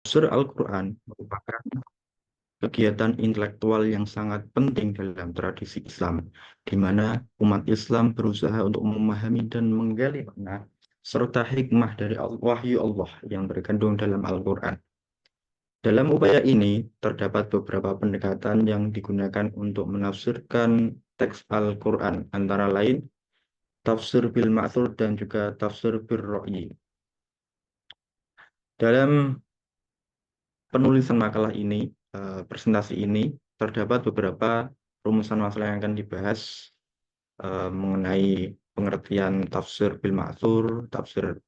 Tafsir Al-Quran merupakan kegiatan intelektual yang sangat penting dalam tradisi Islam, di mana umat Islam berusaha untuk memahami dan menggali makna serta hikmah dari wahyu Allah yang terkandung dalam Al-Quran. Dalam upaya ini, terdapat beberapa pendekatan yang digunakan untuk menafsirkan teks Al-Quran, antara lain tafsir bil ma'thur dan juga tafsir bil ra'yi. Dalam penulisan makalah ini, presentasi ini, terdapat beberapa rumusan masalah yang akan dibahas mengenai pengertian tafsir bil ma'thur, tafsir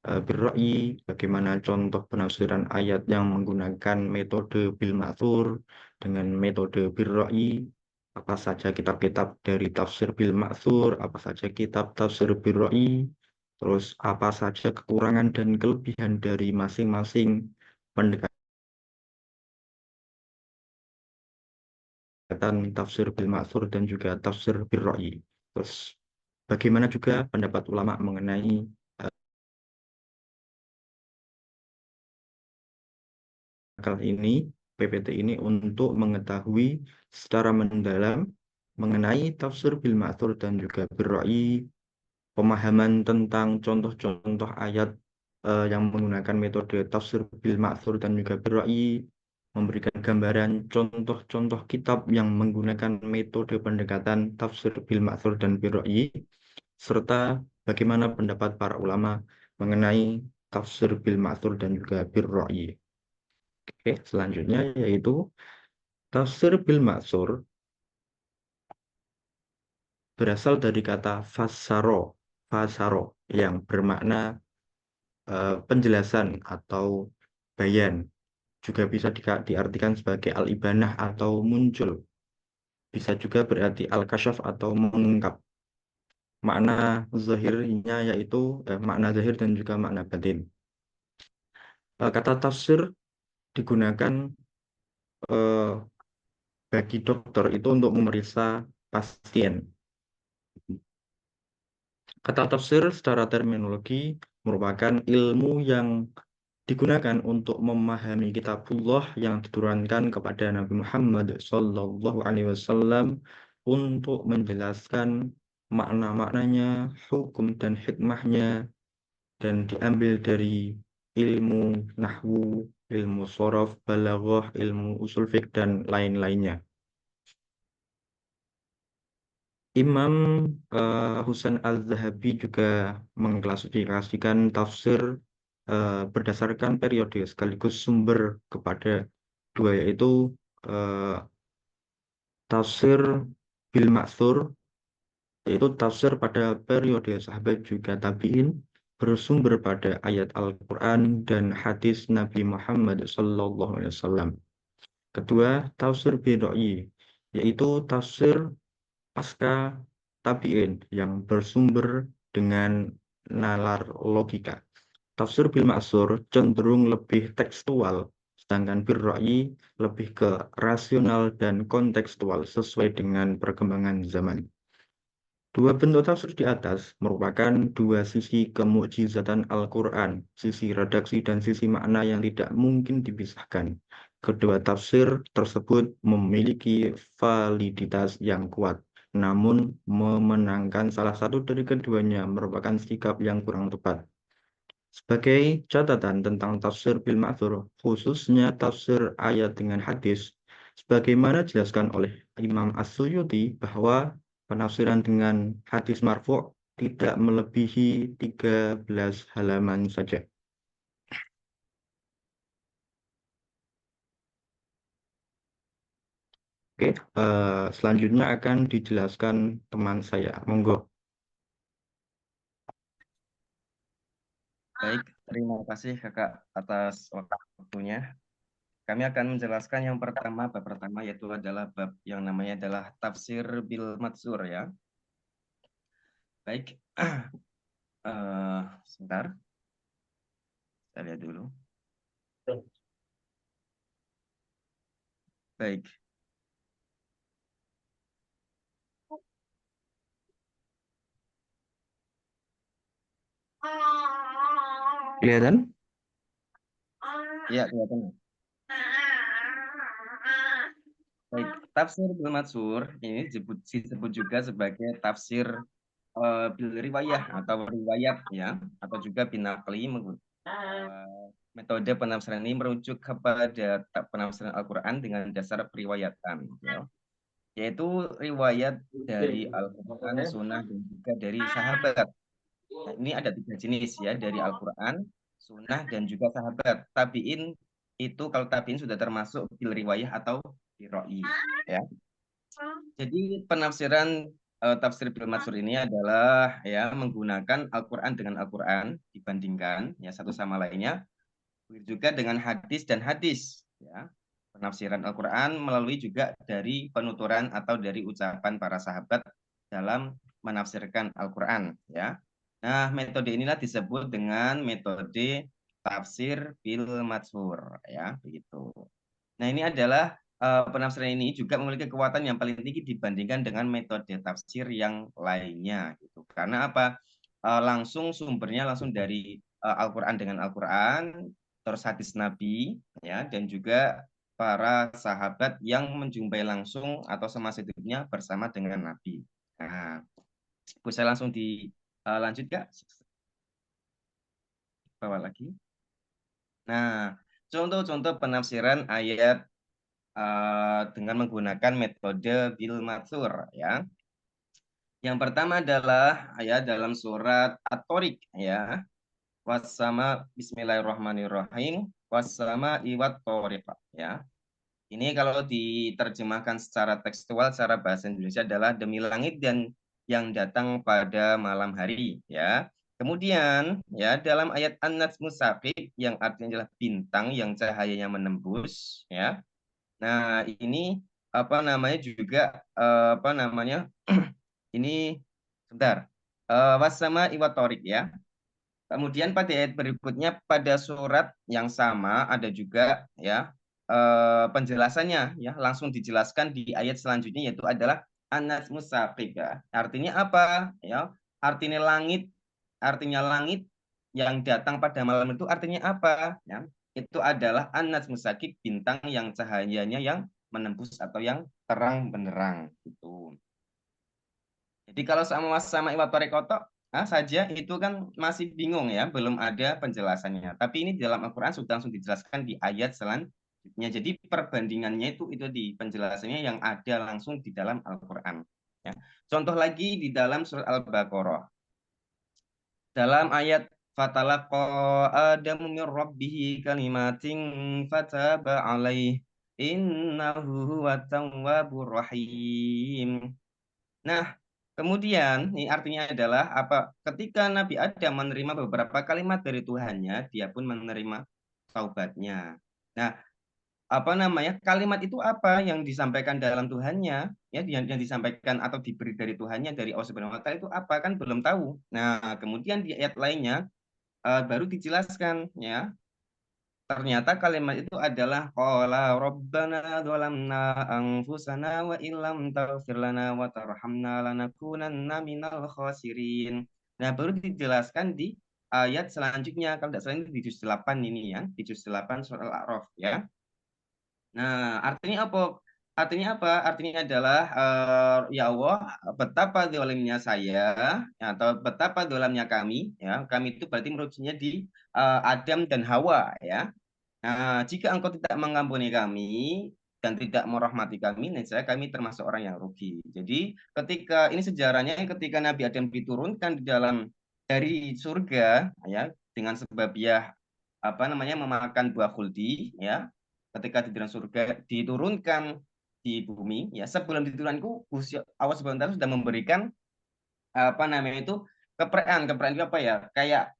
bil ra'yi, bagaimana contoh penafsiran ayat yang menggunakan metode bil ma'thur dengan metode bil ra'yi, apa saja kitab-kitab dari tafsir bil ma'thur, apa saja kitab tafsir bil ra'yi, terus apa saja kekurangan dan kelebihan dari masing-masing pendekatan tafsir bil ma'thur dan juga tafsir bil ra'yi. Terus bagaimana juga pendapat ulama mengenai akal ini, PPT ini untuk mengetahui secara mendalam mengenai tafsir bil ma'thur dan juga bil ra'yi, pemahaman tentang contoh-contoh ayat yang menggunakan metode tafsir bil ma'thur dan juga bil ra'yi, memberikan gambaran contoh-contoh kitab yang menggunakan metode pendekatan tafsir bil ma'thur dan bil ra'yi, serta bagaimana pendapat para ulama mengenai tafsir bil ma'thur dan juga bil ra'yi. Oke, selanjutnya yaitu tafsir bil ma'thur berasal dari kata fasaro yang bermakna penjelasan atau bayan. Juga bisa diartikan sebagai al-ibanah atau muncul. Bisa juga berarti al-kasyaf atau mengungkap. Makna zahirnya yaitu makna zahir dan juga makna batin. Kata tafsir digunakan eh, bagi dokter itu untuk memeriksa pasien. Kata tafsir secara terminologi merupakan ilmu yang digunakan untuk memahami kitabullah yang diturunkan kepada Nabi Muhammad SAW untuk menjelaskan makna-maknanya, hukum dan hikmahnya, dan diambil dari ilmu nahwu, ilmu sorof, balaghah, ilmu usul fiqh, dan lain-lainnya. Imam Husain Al-Zahabi juga mengklasifikasikan tafsir berdasarkan periode sekaligus sumber kepada dua, yaitu eh, tafsir bil ma'thur, yaitu tafsir pada periode sahabat juga tabi'in bersumber pada ayat Al-Quran dan hadis Nabi Muhammad SAW. Kedua, tafsir bil ra'yi, yaitu tafsir pasca tabi'in yang bersumber dengan nalar logika. Tafsir bil ma'sur cenderung lebih tekstual, sedangkan bil ra'yi lebih ke rasional dan kontekstual sesuai dengan perkembangan zaman. Dua bentuk tafsir di atas merupakan dua sisi kemukjizatan Al-Quran, sisi redaksi dan sisi makna yang tidak mungkin dipisahkan. Kedua tafsir tersebut memiliki validitas yang kuat, namun memenangkan salah satu dari keduanya merupakan sikap yang kurang tepat. Sebagai catatan tentang tafsir bil ma'thur, khususnya tafsir ayat dengan hadis, sebagaimana dijelaskan oleh Imam As-Suyuti bahwa penafsiran dengan hadis marfu' tidak melebihi 13 halaman saja. Oke, selanjutnya akan dijelaskan teman saya. Monggo. Baik, terima kasih Kakak atas waktunya. Kami akan menjelaskan yang pertama, bab pertama yaitu adalah bab yang namanya adalah tafsir bil matsur ya. Baik, sebentar, saya lihat dulu. Baik, Kelihatan? Ya, kelihatan. Baik, tafsir bil matsur ini disebut juga sebagai tafsir bil riwayah atau riwayat ya, atau juga binakli metode penafsiran ini merujuk kepada penafsiran Al-Qur'an dengan dasar periwayatan ya, yaitu riwayat dari Al-Qur'an, Sunnah dan juga dari sahabat. Nah, ini ada 3 jenis ya, dari Al-Qur'an, Sunnah dan juga sahabat. Tabi'in itu, kalau tabi'in sudah termasuk bil riwayah atau bil ra'yi ya. Jadi penafsiran tafsir bil matsur ini adalah ya menggunakan Al-Qur'an dengan Al-Qur'an, dibandingkan ya satu sama lainnya, begitu juga dengan hadis dan hadis ya. Penafsiran Al-Qur'an melalui juga dari penuturan atau dari ucapan para sahabat dalam menafsirkan Al-Qur'an ya. Nah, metode inilah disebut dengan metode tafsir bil matsur ya, begitu. Nah, ini adalah penafsiran ini juga memiliki kekuatan yang paling tinggi dibandingkan dengan metode tafsir yang lainnya gitu. Karena apa? Langsung sumbernya langsung dari Al-Qur'an dengan Al-Qur'an, terus hadis Nabi ya, dan juga para sahabat yang menjumpai langsung atau semasa hidupnya bersama dengan Nabi. Nah, bisa langsung dilanjut Kak? Bawa lagi. Nah, contoh-contoh penafsiran ayat dengan menggunakan metode bil matsur ya. Yang pertama adalah ya dalam surat At-Tariq ya. Wassama bismillahirrahmanirrahim wassama iwat thoriq ya. Ini kalau diterjemahkan secara tekstual secara bahasa Indonesia adalah demi langit dan yang datang pada malam hari ya. Kemudian ya dalam ayat An-Najmu Saqib yang artinya adalah bintang yang cahayanya menembus ya. Nah, ini apa namanya juga apa namanya? Ini sebentar. Wasama iwatorik ya. Kemudian pada ayat berikutnya pada surat yang sama ada juga ya penjelasannya ya, langsung dijelaskan di ayat selanjutnya, yaitu adalah anas musaqibah. Artinya apa? Ya, artinya langit yang datang pada malam itu artinya apa? Ya, itu adalah anas musaqib, bintang yang cahayanya yang menembus atau yang terang benderang gitu. Jadi kalau sama Iwat Torikoto saja itu kan masih bingung ya, belum ada penjelasannya. Tapi ini di dalam Al-Quran sudah langsung dijelaskan di ayat selanjutnya. Jadi perbandingannya itu di penjelasannya yang ada langsung di dalam Al-Quran. Ya. Contoh lagi di dalam surat Al-Baqarah. Dalam ayat fatalaqa Adamu min rabbihi kalimatin fataba alaih innahu huwat tawwabur rahim. Nah, kemudian ini artinya adalah apa? Ketika Nabi Adam menerima beberapa kalimat dari Tuhannya, dia pun menerima taubatnya. Nah, apa namanya? Kalimat itu apa yang disampaikan dalam Tuhannya? Ya, yang disampaikan atau diberi dari Tuhannya dari Allah Subhanahu wa taala itu apa kan belum tahu. Nah, kemudian di ayat lainnya baru dijelaskan ya. Ternyata kalimat itu adalah qala rabbana dzalamna anfusana wa illam taghfir lana wa tarhamna lanakunanna minal khasirin. Nah, baru dijelaskan di ayat selanjutnya, kalau tidak salah ini di juz 8 ini ya, di juz 8 surah Al-A'raf ya. Nah, artinya apa? Artinya apa? Artinya adalah ya Allah, betapa dolimnya saya atau betapa dolamnya kami ya. Kami itu berarti merujuknya di Adam dan Hawa ya. Nah, jika engkau tidak mengampuni kami dan tidak merahmati kami, niscaya kami termasuk orang yang rugi. Jadi, ketika ini sejarahnya, ketika Nabi Adam diturunkan di dalam dari surga, ya, dengan sebab ya apa namanya memakan buah khuldi, ya, ketika di dalam surga diturunkan di bumi, ya, sebelum diturunkanku, Allah Subhanahu wa Ta'ala sudah memberikan apa namanya itu kepercayaan itu apa ya? Kayak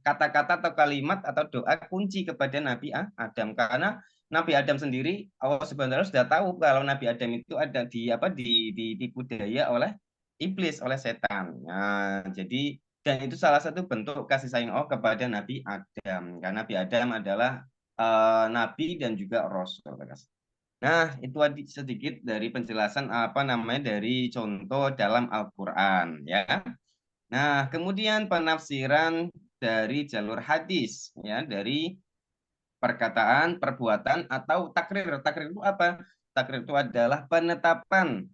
kata-kata atau kalimat atau doa kunci kepada Nabi Adam, karena Nabi Adam sendiri Allah Subhanahu wa taala sudah tahu kalau Nabi Adam itu ada di apa di tipu daya oleh iblis, oleh setan. Nah, jadi dan itu salah satu bentuk kasih sayang Allah kepada Nabi Adam, karena Nabi Adam adalah nabi dan juga rasul. Nah, itu sedikit dari penjelasan apa namanya dari contoh dalam Al-Qur'an ya. Nah, kemudian penafsiran dari jalur hadis ya, dari perkataan, perbuatan, atau takrir. Takrir itu apa? Takrir itu adalah penetapan,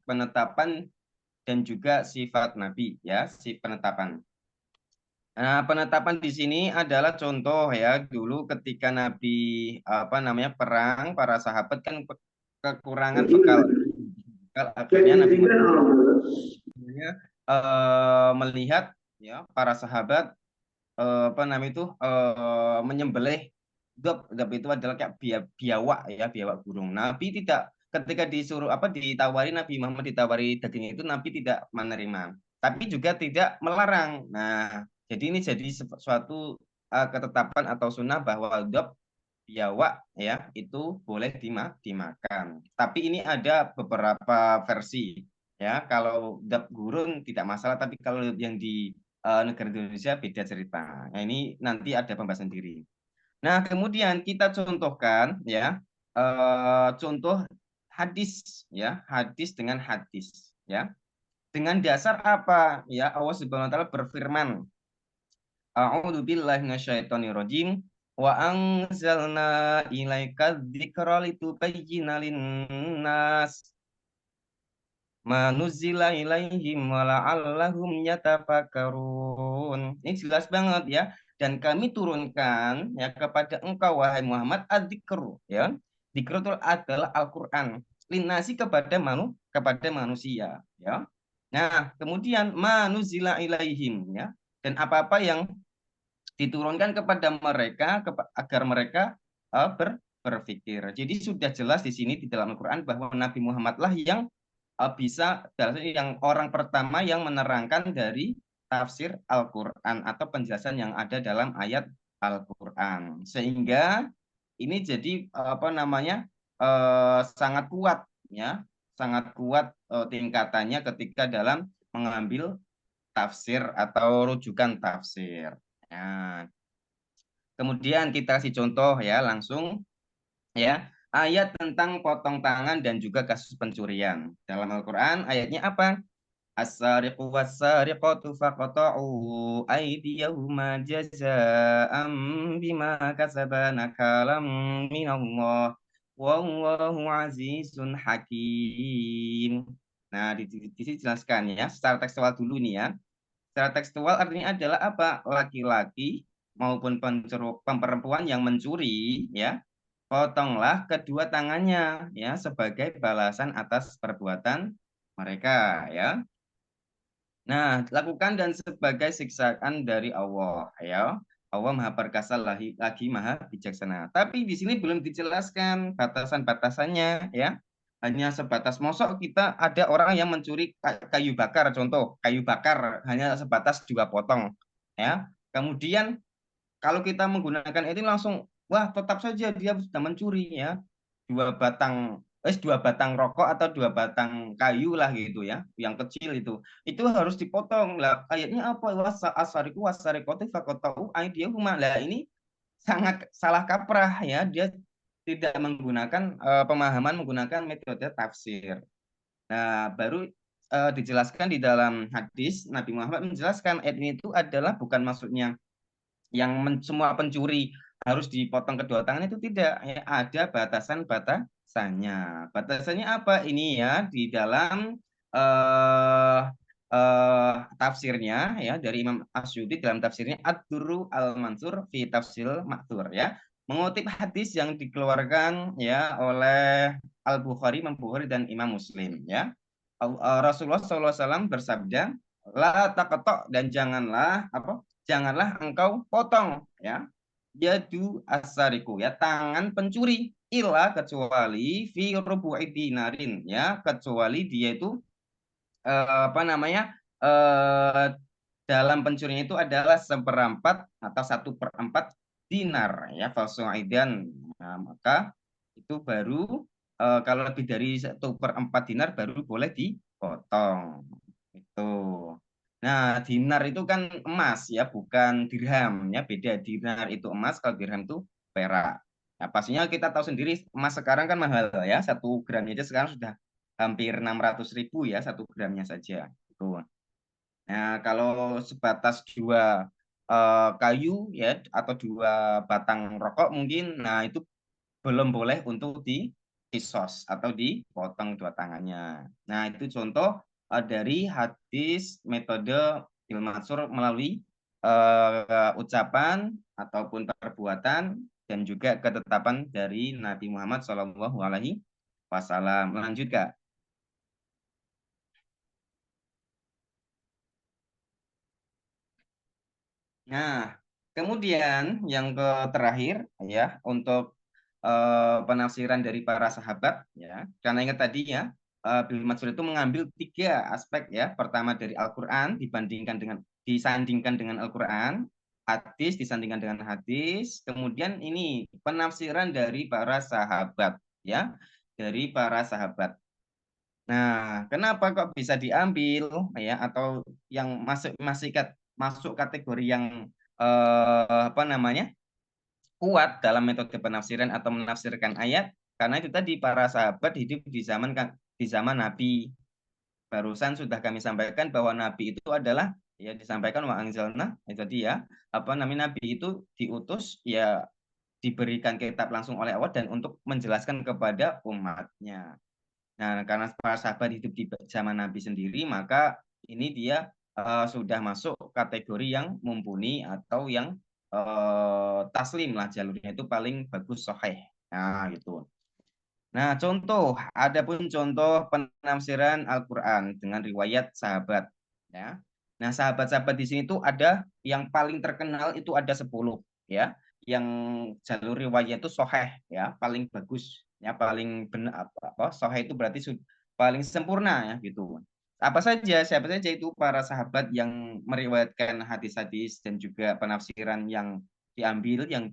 dan juga sifat Nabi, ya, si penetapan. Nah, penetapan di sini adalah contoh ya, dulu ketika Nabi perang, para sahabat kan kekurangan bekal. Akhirnya Nabi melihat ya para sahabat menyembelih dop. Dop itu adalah kayak biawak ya, biawak burung. Nabi tidak, ketika ditawari, Nabi Muhammad ditawari daging itu, Nabi tidak menerima, tapi juga tidak melarang. Nah, jadi ini jadi suatu ketetapan atau sunnah bahwa dop, biawak ya, itu boleh dimakan. Tapi ini ada beberapa versi ya. Kalau dop gurun tidak masalah, tapi kalau yang di negara Indonesia beda cerita. Nah, ini nanti ada pembahasan diri. Nah, kemudian kita contohkan ya, contoh hadis ya, hadis dengan hadis ya. Dengan dasar apa ya? Allah Subhanahu wa taala berfirman, A'udzu billahi minasyaitonir rajim. Wa anzalna ilaika dzikra litubayyana lin-nas ma nuzila ilaihim wa la'allahum yatafakkarun. Ini jelas banget ya. Dan kami turunkan ya kepada engkau wahai Muhammad adzikru ya. Dzikru itu adalah Al-Qur'an. Linasi kepada manusia ya. Nah, kemudian manuzila ilaihim ya. Dan apa-apa yang diturunkan kepada mereka agar mereka berpikir. Jadi sudah jelas di sini di dalam Al-Qur'an bahwa Nabi Muhammad lah yang yang orang pertama yang menerangkan dari tafsir Al-Qur'an atau penjelasan yang ada dalam ayat Al-Qur'an. Sehingga ini jadi sangat kuat ya, sangat kuat tingkatannya ketika dalam mengambil tafsir atau rujukan tafsir. Nah, kemudian kita kasih contoh ya langsung ya, ayat tentang potong tangan dan juga kasus pencurian. Dalam Al-Qur'an ayatnya apa? As-sariqu was-sariqatu faqta'u aydiyahuma jazaa'an bima kasaba nakalam minallah wallahu azizun hakim. Nah, di sini jelaskan ya, secara tekstual dulu nih ya. Secara tekstual artinya adalah apa? Laki-laki maupun perempuan yang mencuri ya, potonglah kedua tangannya ya sebagai balasan atas perbuatan mereka ya. Nah, lakukan dan sebagai siksaan dari Allah ya. Allah Maha Perkasa lagi Maha Bijaksana. Tapi di sini belum dijelaskan batasan-batasannya ya. Hanya sebatas mosok kita ada orang yang mencuri kayu bakar, contoh kayu bakar hanya sebatas 2 potong ya. Kemudian kalau kita menggunakan itu langsung, wah tetap saja dia sudah mencuri ya. 2 batang rokok atau 2 batang kayu lah gitu ya, yang kecil itu harus dipotong lah. Ayatnya apa? Asariku wasarikoti fakotau aidiyahuma. Lah ini sangat salah kaprah ya, dia tidak menggunakan pemahaman menggunakan metode tafsir. Nah, baru dijelaskan di dalam hadis Nabi Muhammad menjelaskan ayat ini itu adalah bukan maksudnya yang semua pencuri harus dipotong kedua tangan, itu tidak ya, ada batasannya. Batasannya apa ini ya, di dalam eh tafsirnya ya dari Imam Asyuti dalam tafsirnya Ad-Durru Al-Mansur fi Tafsil Ma'thur ya, mengutip hadis yang dikeluarkan ya oleh Al-Bukhari, Imam Bukhari dan Imam Muslim ya. Rasulullah SAW bersabda, la taqta, dan janganlah engkau potong ya, yadu asariku ya, tangan pencuri, illa, kecuali fi rubu'i dinarin ya, kecuali dia itu dalam pencurian itu adalah 1/4 atau 1/4 dinar ya, falsuaidan. Nah, maka itu baru kalau lebih dari 1/4 dinar baru boleh dipotong itu. Nah, dinar itu kan emas ya, bukan dirham ya, beda. Dinar itu emas, kalau dirham itu perak. Nah, pastinya kita tahu sendiri emas sekarang kan mahal ya, 1 gramnya aja sekarang sudah hampir 600.000 ya, 1 gramnya saja. Itu. Nah, kalau sebatas kayu ya atau 2 batang rokok mungkin, nah itu belum boleh untuk dikisos atau dipotong 2 tangannya. Nah itu contoh dari hadis metode bil mansur melalui ucapan ataupun perbuatan dan juga ketetapan dari Nabi Muhammad SAW. Lanjut Kak. Nah, kemudian yang terakhir ya untuk penafsiran dari para sahabat ya. Karena ingat tadi ya, Bil Mansur itu mengambil 3 aspek ya. Pertama dari Al-Qur'an disandingkan dengan Al-Qur'an, hadis disandingkan dengan hadis, kemudian ini penafsiran dari para sahabat ya, dari para sahabat. Nah, kenapa kok bisa diambil ya atau yang masuk kategori yang apa namanya? Kuat dalam metode penafsiran atau menafsirkan ayat karena itu tadi para sahabat hidup di zaman Nabi. Barusan sudah kami sampaikan bahwa Nabi itu adalah ya disampaikan wa anzalna itu tadi ya apa namanya Nabi itu diutus ya diberikan kitab langsung oleh Allah dan untuk menjelaskan kepada umatnya. Nah, karena para sahabat hidup di zaman Nabi sendiri, maka ini dia sudah masuk kategori yang mumpuni atau yang taslim lah jalurnya itu paling bagus sahih. Nah, gitu. Nah, ada pun contoh penafsiran Al-Qur'an dengan riwayat sahabat ya. Nah, sahabat-sahabat di sini tuh ada yang paling terkenal itu ada 10 ya. Yang jalur riwayat itu sahih ya, paling bagus ya, paling benar apa sahih itu berarti paling sempurna ya gitu. Siapa saja itu para sahabat yang meriwayatkan hadis-hadis dan juga penafsiran yang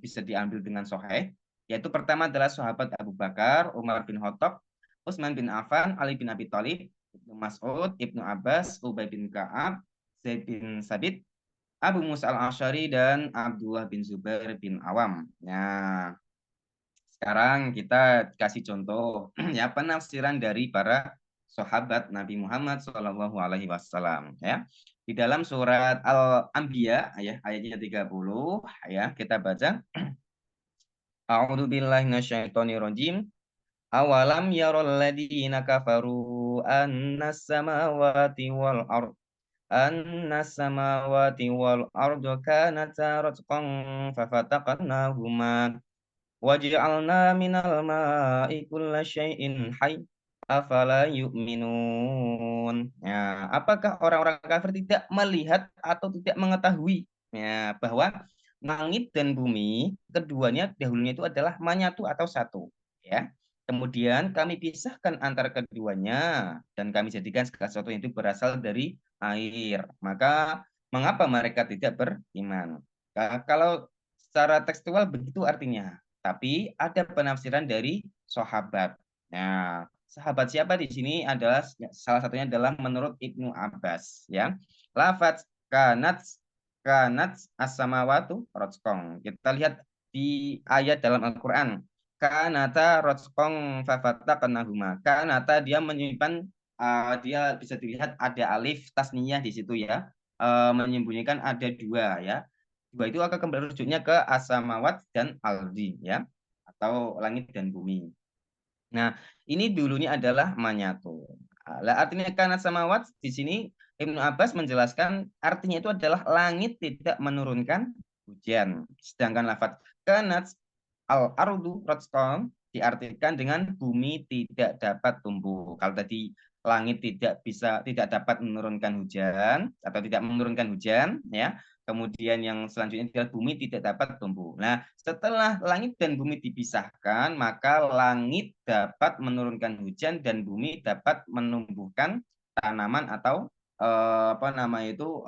bisa diambil dengan sahih yaitu pertama adalah sahabat Abu Bakar, Umar bin Khattab, Utsman bin Affan, Ali bin Abi Thalib, Ibnu Mas'ud, Ibnu Abbas, Ubay bin Ka'ab, Zaid bin Sabit, Abu Musa al-Asy'ari dan Abdullah bin Zubair bin Awam. Nah, sekarang kita kasih contoh ya penafsiran dari para sahabat Nabi Muhammad SAW ya. Di dalam surat Al-Anbiya ya ayatnya 30 ya kita baca A'udzu billahi minasyaitonir rajim. Awalam yarol ladina kafaru annas samawati wal ardu kanata ratqan fafataqnahuma waj'alna minal ma'i kulla syai'in hayy afala yu'minun. Ya, apakah orang-orang kafir tidak melihat atau tidak mengetahui ya bahwa langit dan bumi keduanya dahulunya itu adalah menyatu atau satu ya. Kemudian kami pisahkan antara keduanya dan kami jadikan segala sesuatu yang itu berasal dari air. Maka mengapa mereka tidak beriman? Kalau secara tekstual begitu artinya. Tapi ada penafsiran dari sahabat. Nah, sahabat siapa di sini adalah salah satunya adalah menurut Ibnu Abbas ya. Lafaz kanat kanat as-samawatu rotskong. Kita lihat di ayat dalam Al-Qur'an. Kanata rotskong fafataqnahuma. Kanata dia menyimpan dia bisa dilihat ada alif tasniyah di situ ya. Menyembunyikan ada 2 ya. 2 itu akan kembali rujuknya ke asamawat dan aldi ya atau langit dan bumi. Nah, ini dulunya adalah manyatu. Lah artinya karena samawat di sini Ibnu Abbas menjelaskan artinya itu adalah langit tidak menurunkan hujan. Sedangkan lafaz kanat al-ardu ratqan diartikan dengan bumi tidak dapat tumbuh. Kalau tadi langit tidak dapat menurunkan hujan atau tidak menurunkan hujan ya. Kemudian yang selanjutnya adalah bumi tidak dapat tumbuh. Nah, setelah langit dan bumi dipisahkan, maka langit dapat menurunkan hujan dan bumi dapat menumbuhkan tanaman atau apa namanya itu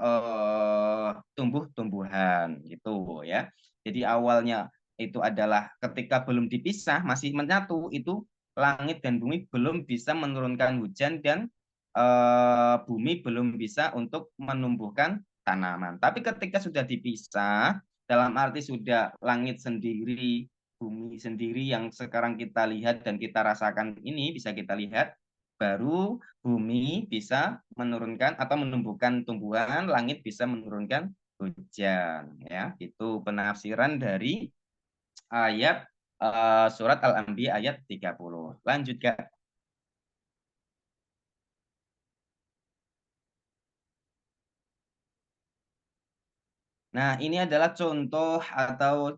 tumbuh-tumbuhan gitu ya. Jadi awalnya itu adalah ketika belum dipisah masih menyatu itu langit dan bumi belum bisa menurunkan hujan dan bumi belum bisa untuk menumbuhkan tanaman. Tapi ketika sudah dipisah, dalam arti sudah langit sendiri, bumi sendiri yang sekarang kita lihat dan kita rasakan ini bisa kita lihat, baru bumi bisa menurunkan atau menumbuhkan tumbuhan, langit bisa menurunkan hujan ya. Itu penafsiran dari ayat surat Al-Anbiya ayat 30. Lanjut Kak. Nah, ini adalah contoh atau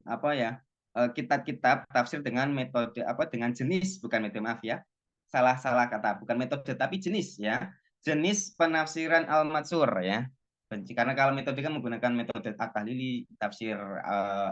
apa ya, kitab-kitab tafsir dengan metode apa, dengan jenis, bukan metode, maaf ya. Salah-salah kata, bukan metode tapi jenis ya. Jenis penafsiran Al-Matsur ya. Karena kalau metode kan menggunakan metode At-Tahlili, tafsir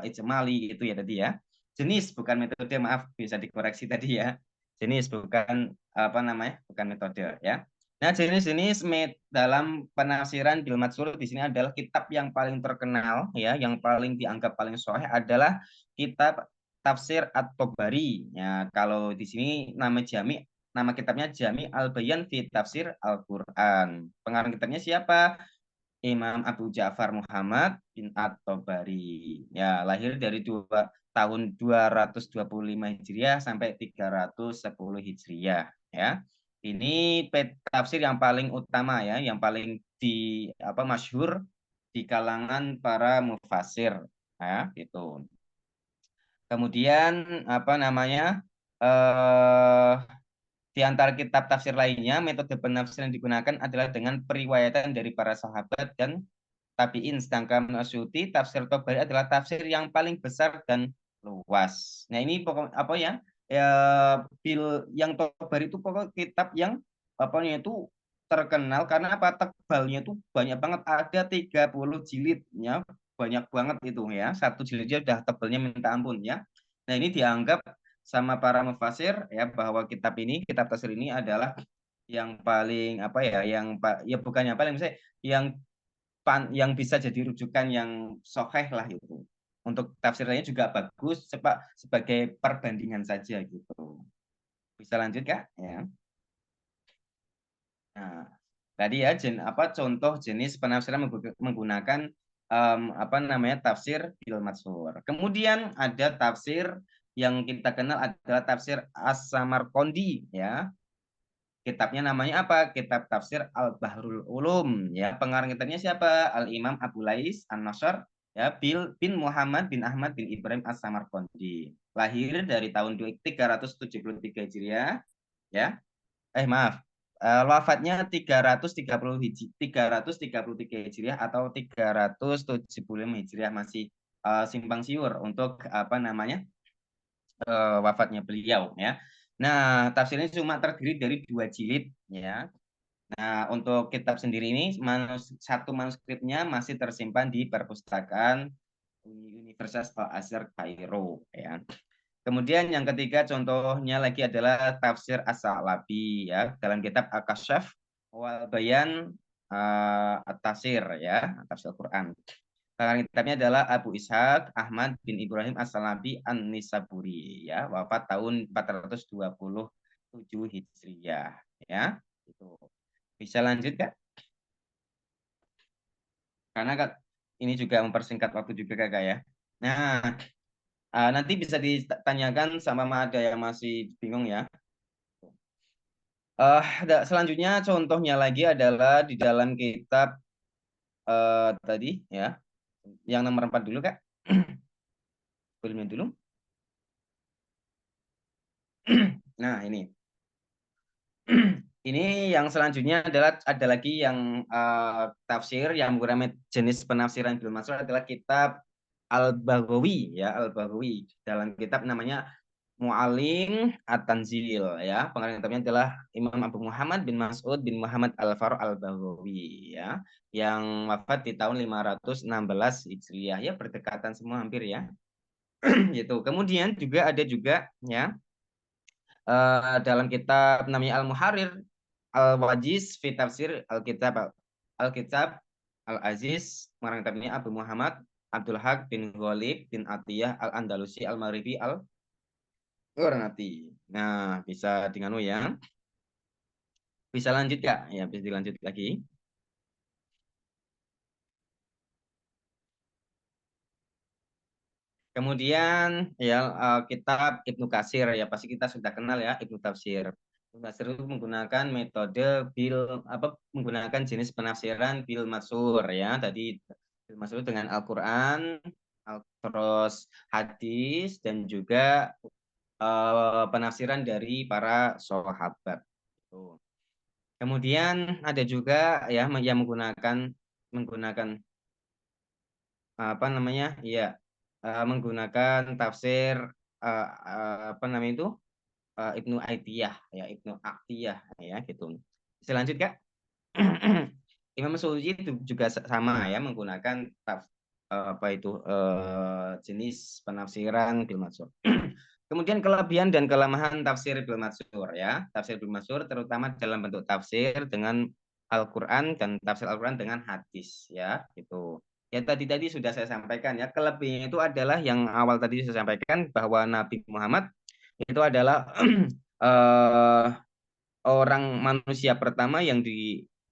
Ijmali itu ya tadi ya. Jenis bukan metode, maaf, bisa dikoreksi tadi ya. Jenis bukan apa namanya? Bukan metode ya. Nah, jenis-jenis dalam penafsiran bil matsur di sini adalah kitab yang paling terkenal ya, yang paling dianggap paling sahih adalah kitab tafsir At-Tabari. Ya, kalau di sini nama kitabnya Jami Al-Bayan fi Tafsir Al-Qur'an. Pengarang kitabnya siapa? Imam Abu Ja'far Muhammad bin At-Tabari. Ya, lahir dari tahun 225 Hijriah sampai 310 Hijriah ya. Ini tafsir yang paling utama ya, yang paling masyhur di kalangan para mufasir ya, gitu. Kemudian apa namanya? eh di antara kitab tafsir lainnya, metode penafsiran yang digunakan adalah dengan periwayatan dari para sahabat dan tabiin. Sedangkan Asyuti, tafsir Tabari adalah tafsir yang paling besar dan luas. Nah, ini pokok apa ya? Ya, yang Tabari itu pokok kitab yang apanya itu terkenal karena apa? Tebalnya itu banyak banget, ada 30 jilid ya. Banyak banget itu ya. Satu jilidnya udah tebalnya minta ampun ya. Nah, ini dianggap sama para mufasir ya bahwa kitab tafsir ini adalah yang paling apa ya, ya bukan yang paling, misalnya yang bisa jadi rujukan yang sahih lah itu. Untuk tafsirnya juga bagus sebagai perbandingan saja gitu. Bisa lanjut Kak? Ya. Nah, tadi ya contoh jenis penafsiran menggunakan apa namanya, tafsir bil matsur. Kemudian ada tafsir yang kita kenal adalah tafsir As-Samarqandi ya. Kitabnya namanya apa? Kitab Tafsir Al-Bahrul Ulum ya. Pengarang kitabnya siapa? Al-Imam Abu Lais An-Nasr ya, bin Muhammad bin Ahmad bin Ibrahim As-Samarqandi. Lahir dari tahun 373 Hijriah ya. Maaf. Wafatnya 333 Hijriah atau 375 Hijriah, masih simpang siur untuk apa namanya? Wafatnya beliau ya. Nah, tafsirnya cuma terdiri dari 2 jilid ya. Nah, untuk kitab sendiri ini satu manuskripnya masih tersimpan di perpustakaan Universitas Al-Azhar Kairo ya. Kemudian yang ketiga contohnya lagi adalah tafsir As-Sa'labi ya, dalam kitab Al-Kasyaf wal Bayan At-Tafsir ya, tafsir Al-Qur'an. Karang kitabnya adalah Abu Ishaq Ahmad bin Ibrahim As-Salabi An-Nisaburi ya, wafat tahun 427 Hijriah ya. Itu. Bisa lanjut Kak? Karena Kak ini juga mempersingkat waktu juga Kak ya. Nah, nanti bisa ditanyakan sama ada yang masih bingung ya. Selanjutnya contohnya lagi adalah di dalam kitab tadi ya, yang nomor 4 dulu Kak. Filmnya dulu. Nah, ini. Ini yang selanjutnya adalah ada lagi yang tafsir yang menggunakan jenis penafsiran bil matsur adalah kitab Al-Baghawi ya, Al-Baghawi. Dalam kitab namanya Mu'allim At-Tanzil ya. Pengarang kitabnya adalah Imam Abu Muhammad bin Mas'ud bin Muhammad Al-Faruq Al-Baghawi ya, yang wafat di tahun 516 Hijriah ya, berdekatan semua hampir ya. Gitu. Kemudian juga ada juga ya dalam kitab namanya Al-Muharrir Al-Wajiz fi Tafsir Al-Kitab Al-Aziz, pengarang kitabnya Abu Muhammad Abdul Haq bin Ghalib bin Atiyah Al-Andalusi Al-Maghribi Al-Gharnati. Nah, bisa dengan ya. Bisa lanjut Kak? Ya, bisa dilanjut lagi. Kemudian ya kitab Ibnu Katsir ya, pasti kita sudah kenal ya Ibnu Tafsir. Ibnu Katsir itu menggunakan metode menggunakan jenis penafsiran bil matsur ya. Tadi Maksud dengan Al-Quran, terus hadis, dan juga penafsiran dari para sahabat. Gitu. Kemudian ada juga ya yang menggunakan apa namanya? Ya, menggunakan tafsir apa namanya itu? Ibnu Aitiyah ya, Ibnu Aktiyah ya gitu. Selanjutnya Imam Suyuti itu juga sama ya, menggunakan apa itu jenis penafsiran bil matsur. Kemudian kelebihan dan kelemahan tafsir bil matsur ya. Tafsir bil matsur terutama dalam bentuk tafsir dengan Al-Qur'an dan tafsir Al-Qur'an dengan hadis ya gitu. Ya tadi sudah saya sampaikan ya. Kelebihannya itu adalah yang awal tadi saya sampaikan, bahwa Nabi Muhammad itu adalah eh, orang manusia pertama yang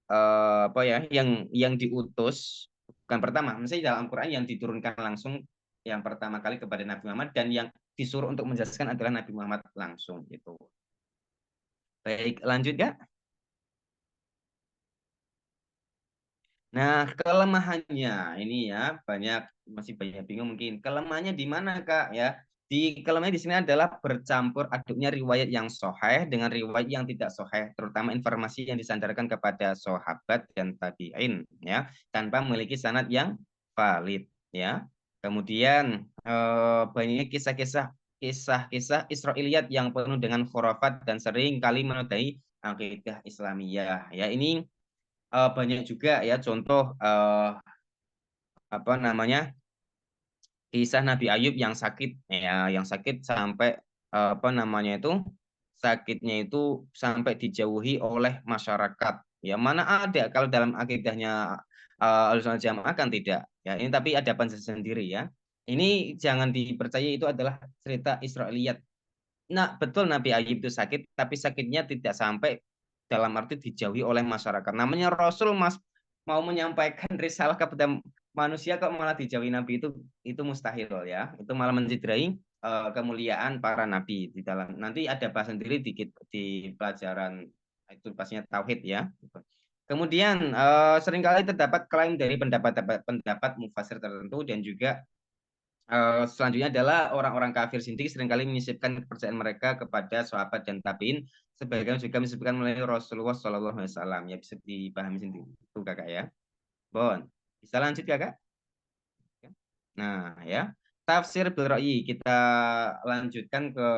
apa ya, yang diutus, bukan pertama, misalnya dalam Al-Quran yang diturunkan langsung yang pertama kali kepada Nabi Muhammad, dan yang disuruh untuk menjelaskan adalah Nabi Muhammad langsung gitu. Baik, lanjut ya. Nah, kelemahannya ini ya, masih banyak bingung mungkin. Kelemahannya di mana, Kak? Ya, kelemahannya di sini adalah bercampur aduknya riwayat yang sahih dengan riwayat yang tidak sahih, terutama informasi yang disandarkan kepada sahabat dan tabi'in ya, tanpa memiliki sanad yang valid ya. Kemudian banyak kisah-kisah Israiliyat yang penuh dengan khurafat dan sering kali menodai akidah Islamiyah. Ya, ini banyak juga ya contoh apa namanya, kisah Nabi Ayub yang sakit ya, yang sakit sampai apa namanya itu, sakitnya itu sampai dijauhi oleh masyarakat. Ya, mana ada kalau dalam akidahnya Ahlussunnah Jamaah kan tidak. Ya, ini tapi ada penjelasan sendiri ya. Ini jangan dipercaya itu adalah cerita Israiliyat. Nah, betul Nabi Ayub itu sakit, tapi sakitnya tidak sampai dalam arti dijauhi oleh masyarakat. Namanya Rasul, Mas, mau menyampaikan risalah kepada manusia kok malah dijauhi Nabi, itu mustahil ya. Itu malah mencederai kemuliaan para nabi di dalam. Nanti ada bahas sendiri dikit di pelajaran itu pastinya tauhid ya. Kemudian seringkali terdapat klaim dari pendapat mufasir tertentu, dan juga selanjutnya adalah orang-orang kafir sendiri seringkali menyisipkan kepercayaan mereka kepada sahabat dan tabiin, sebagian juga menyisipkan melalui Rasulullah Shallallahu Alaihi Wasallam. Ya, bisa dipahami sendiri itu kakak ya. Bon, bisa lanjut kakak? Nah ya, tafsir bil ra'yi kita lanjutkan ke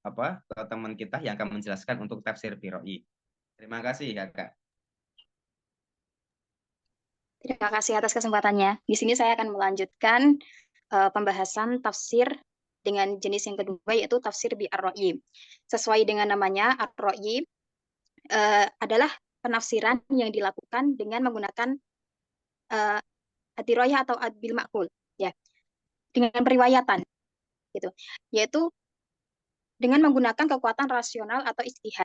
apa, ke teman kita yang akan menjelaskan untuk tafsir bil ra'yi. Terima kasih kakak. Terima kasih atas kesempatannya. Di sini saya akan melanjutkan pembahasan tafsir dengan jenis yang kedua, yaitu tafsir bi ar-ra'yi. Sesuai dengan namanya, ar-ra'yi adalah penafsiran yang dilakukan dengan menggunakan ad-dirayah atau ad-bil ma'qul, ya, dengan periwayatan gitu. Yaitu dengan menggunakan kekuatan rasional atau ijtihad.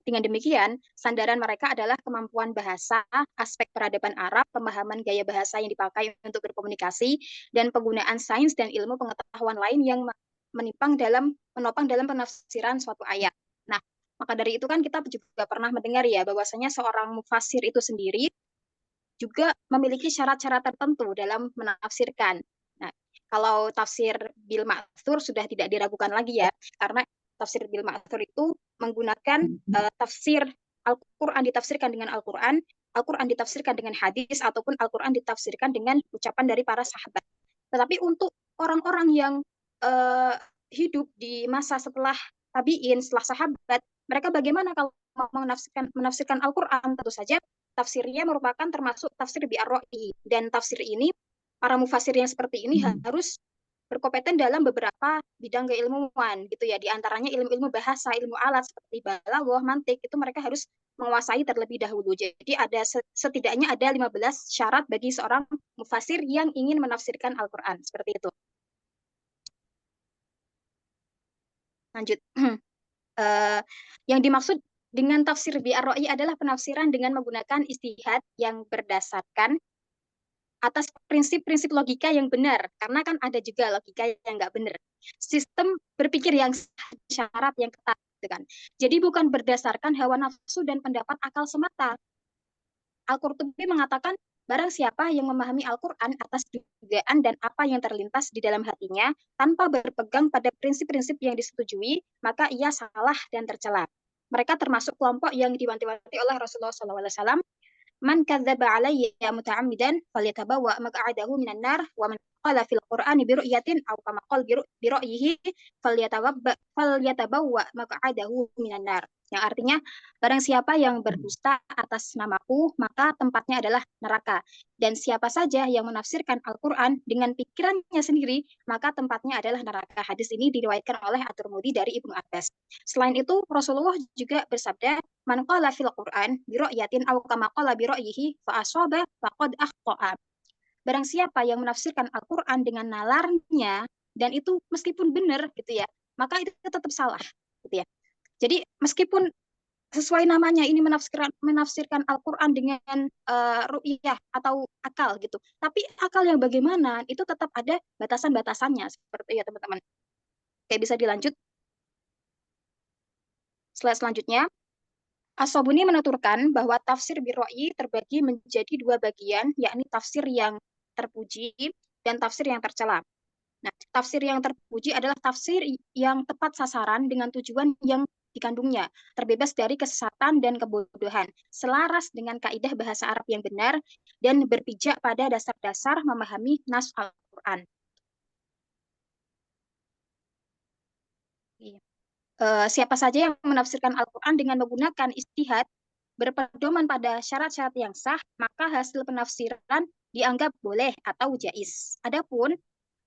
Dengan demikian, sandaran mereka adalah kemampuan bahasa, aspek peradaban Arab, pemahaman gaya bahasa yang dipakai untuk berkomunikasi, dan penggunaan sains dan ilmu pengetahuan lain yang menopang dalam penafsiran suatu ayat. Nah, maka dari itu kan kita juga pernah mendengar ya, bahwasanya seorang mufasir itu sendiri juga memiliki syarat-syarat tertentu dalam menafsirkan. Nah, kalau tafsir bil ma'thur sudah tidak diragukan lagi ya, karena tafsir bil ma'thur itu menggunakan tafsir Al-Quran ditafsirkan dengan Al-Quran, Al-Quran ditafsirkan dengan hadis, ataupun Al-Quran ditafsirkan dengan ucapan dari para sahabat. Tetapi untuk orang-orang yang uh, hidup di masa setelah tabi'in, setelah sahabat, mereka bagaimana kalau menafsirkan Al-Quran? Tentu saja tafsirnya merupakan termasuk tafsir bi ar-ra'yi, dan tafsir ini para mufasir yang seperti ini harus berkompeten dalam beberapa bidang keilmuan gitu ya, diantaranya ilmu-ilmu bahasa, ilmu alat seperti balaghah, mantik, itu mereka harus menguasai terlebih dahulu. Jadi ada setidaknya ada 15 syarat bagi seorang mufasir yang ingin menafsirkan Al-Quran, seperti itu. Lanjut. Yang dimaksud dengan tafsir bi ar-ra'yi adalah penafsiran dengan menggunakan istihad yang berdasarkan atas prinsip-prinsip logika yang benar, karena kan ada juga logika yang nggak benar. Sistem berpikir yang syarat yang ketat, gitu kan. Jadi bukan berdasarkan hawa nafsu dan pendapat akal semata. Al-Qurtubi mengatakan Barang siapa yang memahami Al-Quran atas dugaan dan apa yang terlintas di dalam hatinya tanpa berpegang pada prinsip-prinsip yang disetujui, maka ia salah dan tercela. Mereka termasuk kelompok yang diwanti-wanti oleh Rasulullah SAW. Man kadzdzaba alayya muta'ammidan falyatabawwa maq'adahu minan nar wa man qala fil qur'ani bi ru'yatin aw kama qala bi ra'yihi falyatabawwa maq'adahu minan nar. Yang artinya, barang siapa yang berdusta atas namaku, maka tempatnya adalah neraka. Dan siapa saja yang menafsirkan Al-Quran dengan pikirannya sendiri, maka tempatnya adalah neraka. Hadis ini diriwayatkan oleh At-Tirmidzi dari Ibnu Abbas. Selain itu, Rasulullah juga bersabda, man qala fil Qur'an bi ra'yatin aw kama qala bi ra'yihi fa asaba faqad akhta'a. Barang siapa yang menafsirkan Al-Qur'an dengan nalarnya dan itu meskipun benar gitu ya, maka itu tetap salah gitu ya. Jadi meskipun sesuai namanya ini menafsirkan Al-Qur'an dengan ru'yah atau akal gitu. Tapi akal yang bagaimana itu tetap ada batasan-batasannya seperti ya teman-teman. Kayak bisa dilanjut slide selanjutnya. As-Sabuni menuturkan bahwa tafsir birra'yi terbagi menjadi dua bagian, yakni tafsir yang terpuji dan tafsir yang tercela. Nah, tafsir yang terpuji adalah tafsir yang tepat sasaran dengan tujuan yang dikandungnya, terbebas dari kesesatan dan kebodohan, selaras dengan kaidah bahasa Arab yang benar, dan berpijak pada dasar-dasar memahami nas Al-Quran. Siapa saja yang menafsirkan Al-Quran dengan menggunakan ijtihad, berpedoman pada syarat-syarat yang sah, maka hasil penafsiran dianggap boleh atau jais. Adapun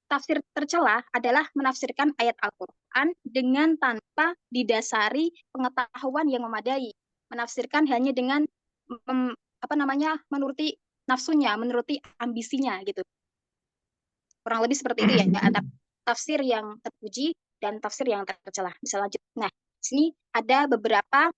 tafsir tercela adalah menafsirkan ayat Al-Quran dengan tanpa didasari pengetahuan yang memadai, menafsirkan hanya dengan menuruti nafsunya, menuruti ambisinya gitu. Kurang lebih seperti itu ya, antara tafsir yang terpuji dan tafsir yang tercela. Bisa lanjut. Nah, sini ada beberapa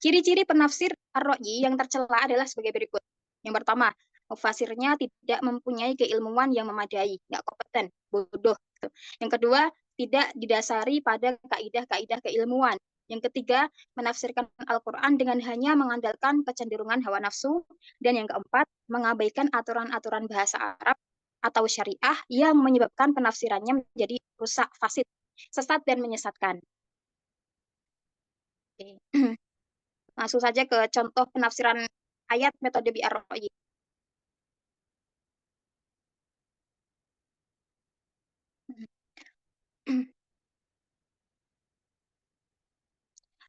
ciri-ciri penafsir ar-ra'yi yang tercela adalah sebagai berikut. Yang pertama, mufasirnya tidak mempunyai keilmuan yang memadai, nggak kompeten, bodoh. Gitu. Yang kedua, tidak didasari pada kaidah-kaidah keilmuan. Yang ketiga, menafsirkan Al-Quran dengan hanya mengandalkan kecenderungan hawa nafsu. Dan yang keempat, mengabaikan aturan-aturan bahasa Arab atau syariah yang menyebabkan penafsirannya menjadi rusak, fasid, sesat, dan menyesatkan. Oke. Langsung saja ke contoh penafsiran ayat metode ar-ra'yi.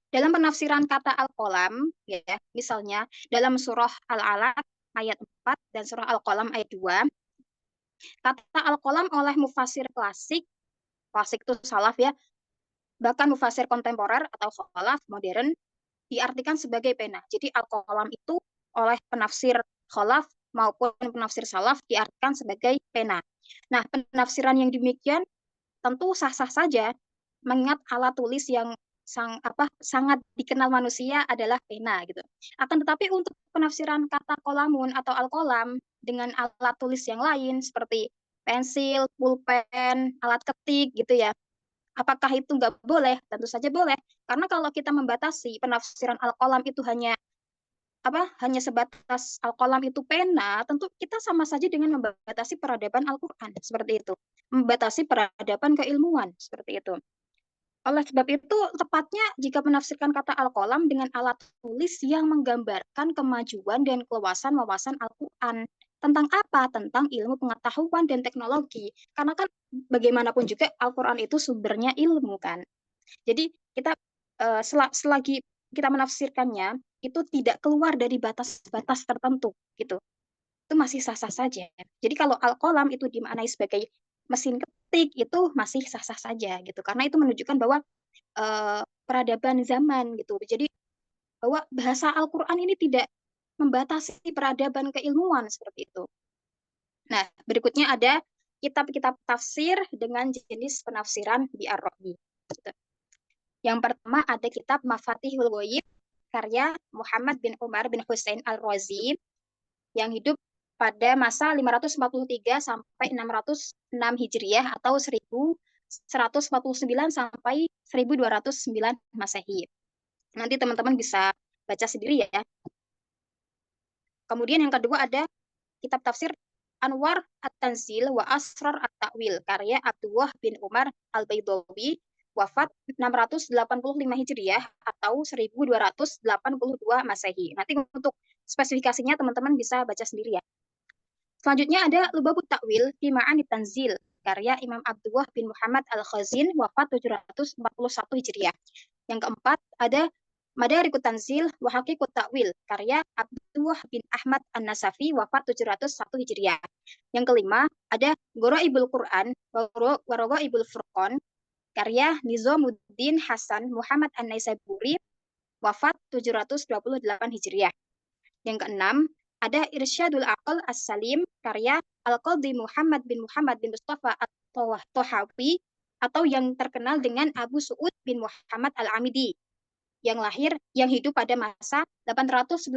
Dalam penafsiran kata al-qalam, ya, misalnya dalam surah Al-Alaq ayat 4 dan surah Al-Qalam ayat 2, kata al-qalam oleh mufasir klasik itu salaf ya, bahkan mufasir kontemporer atau khalaf modern, diartikan sebagai pena. Jadi al-qalam itu oleh penafsir khalaf maupun penafsir salaf diartikan sebagai pena. Nah, penafsiran yang demikian tentu sah-sah saja, mengingat alat tulis yang sangat dikenal manusia adalah pena gitu. Akan tetapi untuk penafsiran kata kolamun atau al-kolam dengan alat tulis yang lain seperti pensil, pulpen, alat ketik gitu ya. Apakah itu nggak boleh? Tentu saja boleh. Karena kalau kita membatasi penafsiran al-kolam itu hanya sebatas al-qalam itu pena, tentu kita sama saja dengan membatasi peradaban Al-Quran, seperti itu. Membatasi peradaban keilmuan, seperti itu. Oleh sebab itu, tepatnya jika menafsirkan kata al-qalam dengan alat tulis yang menggambarkan kemajuan dan keluasan wawasan Al-Quran. Tentang apa? Tentang ilmu pengetahuan dan teknologi. Karena kan bagaimanapun juga Al-Quran itu sumbernya ilmu kan. Jadi kita selagi kita menafsirkannya, itu tidak keluar dari batas-batas tertentu gitu. Itu masih sah-sah saja. Jadi kalau al-qalam itu dimaknai sebagai mesin ketik itu masih sah-sah saja gitu. Karena itu menunjukkan bahwa peradaban zaman gitu. Jadi bahwa bahasa Al-Qur'an ini tidak membatasi peradaban keilmuan seperti itu. Nah, berikutnya ada kitab-kitab tafsir dengan jenis penafsiran di ar-ra'yi. Gitu. Yang pertama ada kitab Mafatihul Ghaib karya Muhammad bin Umar bin Husain Al-Razi yang hidup pada masa 543 sampai 606 Hijriah atau 1149 sampai 1209 Masehi. Nanti teman-teman bisa baca sendiri ya. Kemudian yang kedua ada kitab tafsir Anwar At-Tanzil wa Asrar At-Ta'wil karya Abdullah bin Umar Al-Baydawi, wafat 685 Hijriah atau 1282 Masehi. Nanti untuk spesifikasinya teman-teman bisa baca sendiri ya. Selanjutnya ada Lubabut Ta'wil fi Ma'ani Tanzil karya Imam Abdullah bin Muhammad Al-Khazin, wafat 741 Hijriah. Yang keempat ada Madarikut Tanzil wa Haqiqut Ta'wil karya Abdullah bin Ahmad An-Nasafi, wafat 701 Hijriah. Yang kelima ada Gharaibul Quran wa Gharaibul Furqan karya Nizamuddin Hasan Muhammad An-Naisaburi, wafat 728 Hijriah. Yang keenam ada Irsyadul Aql As-Salim karya Al-Qadhi Muhammad bin Mustafa At-Tohawi atau yang terkenal dengan Abu Su'ud bin Muhammad Al-Amidi, yang hidup pada masa 896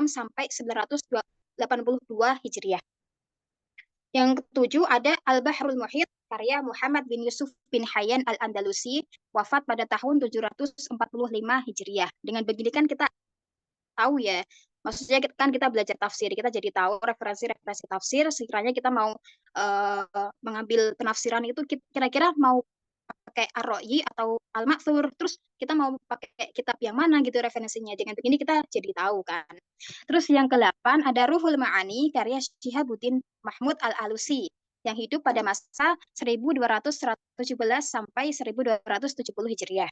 sampai 982 Hijriah. Yang ketujuh ada Al-Bahrul Muhit karya Muhammad bin Yusuf bin Hayyan Al-Andalusi, wafat pada tahun 745 Hijriah. Dengan begini kan kita tahu ya, maksudnya kan kita belajar tafsir, kita jadi tahu referensi-referensi tafsir. Sekiranya kita mau mengambil penafsiran itu, kira-kira mau pakai Ar-Ra'yi atau Al-Ma'thur, terus kita mau pakai kitab yang mana gitu referensinya. Dengan begini kita jadi tahu kan. Terus yang ke-8 ada Ruhul Ma'ani karya Syihabuddin Mahmud Al-Alusi, yang hidup pada masa 1217 sampai 1270 Hijriah.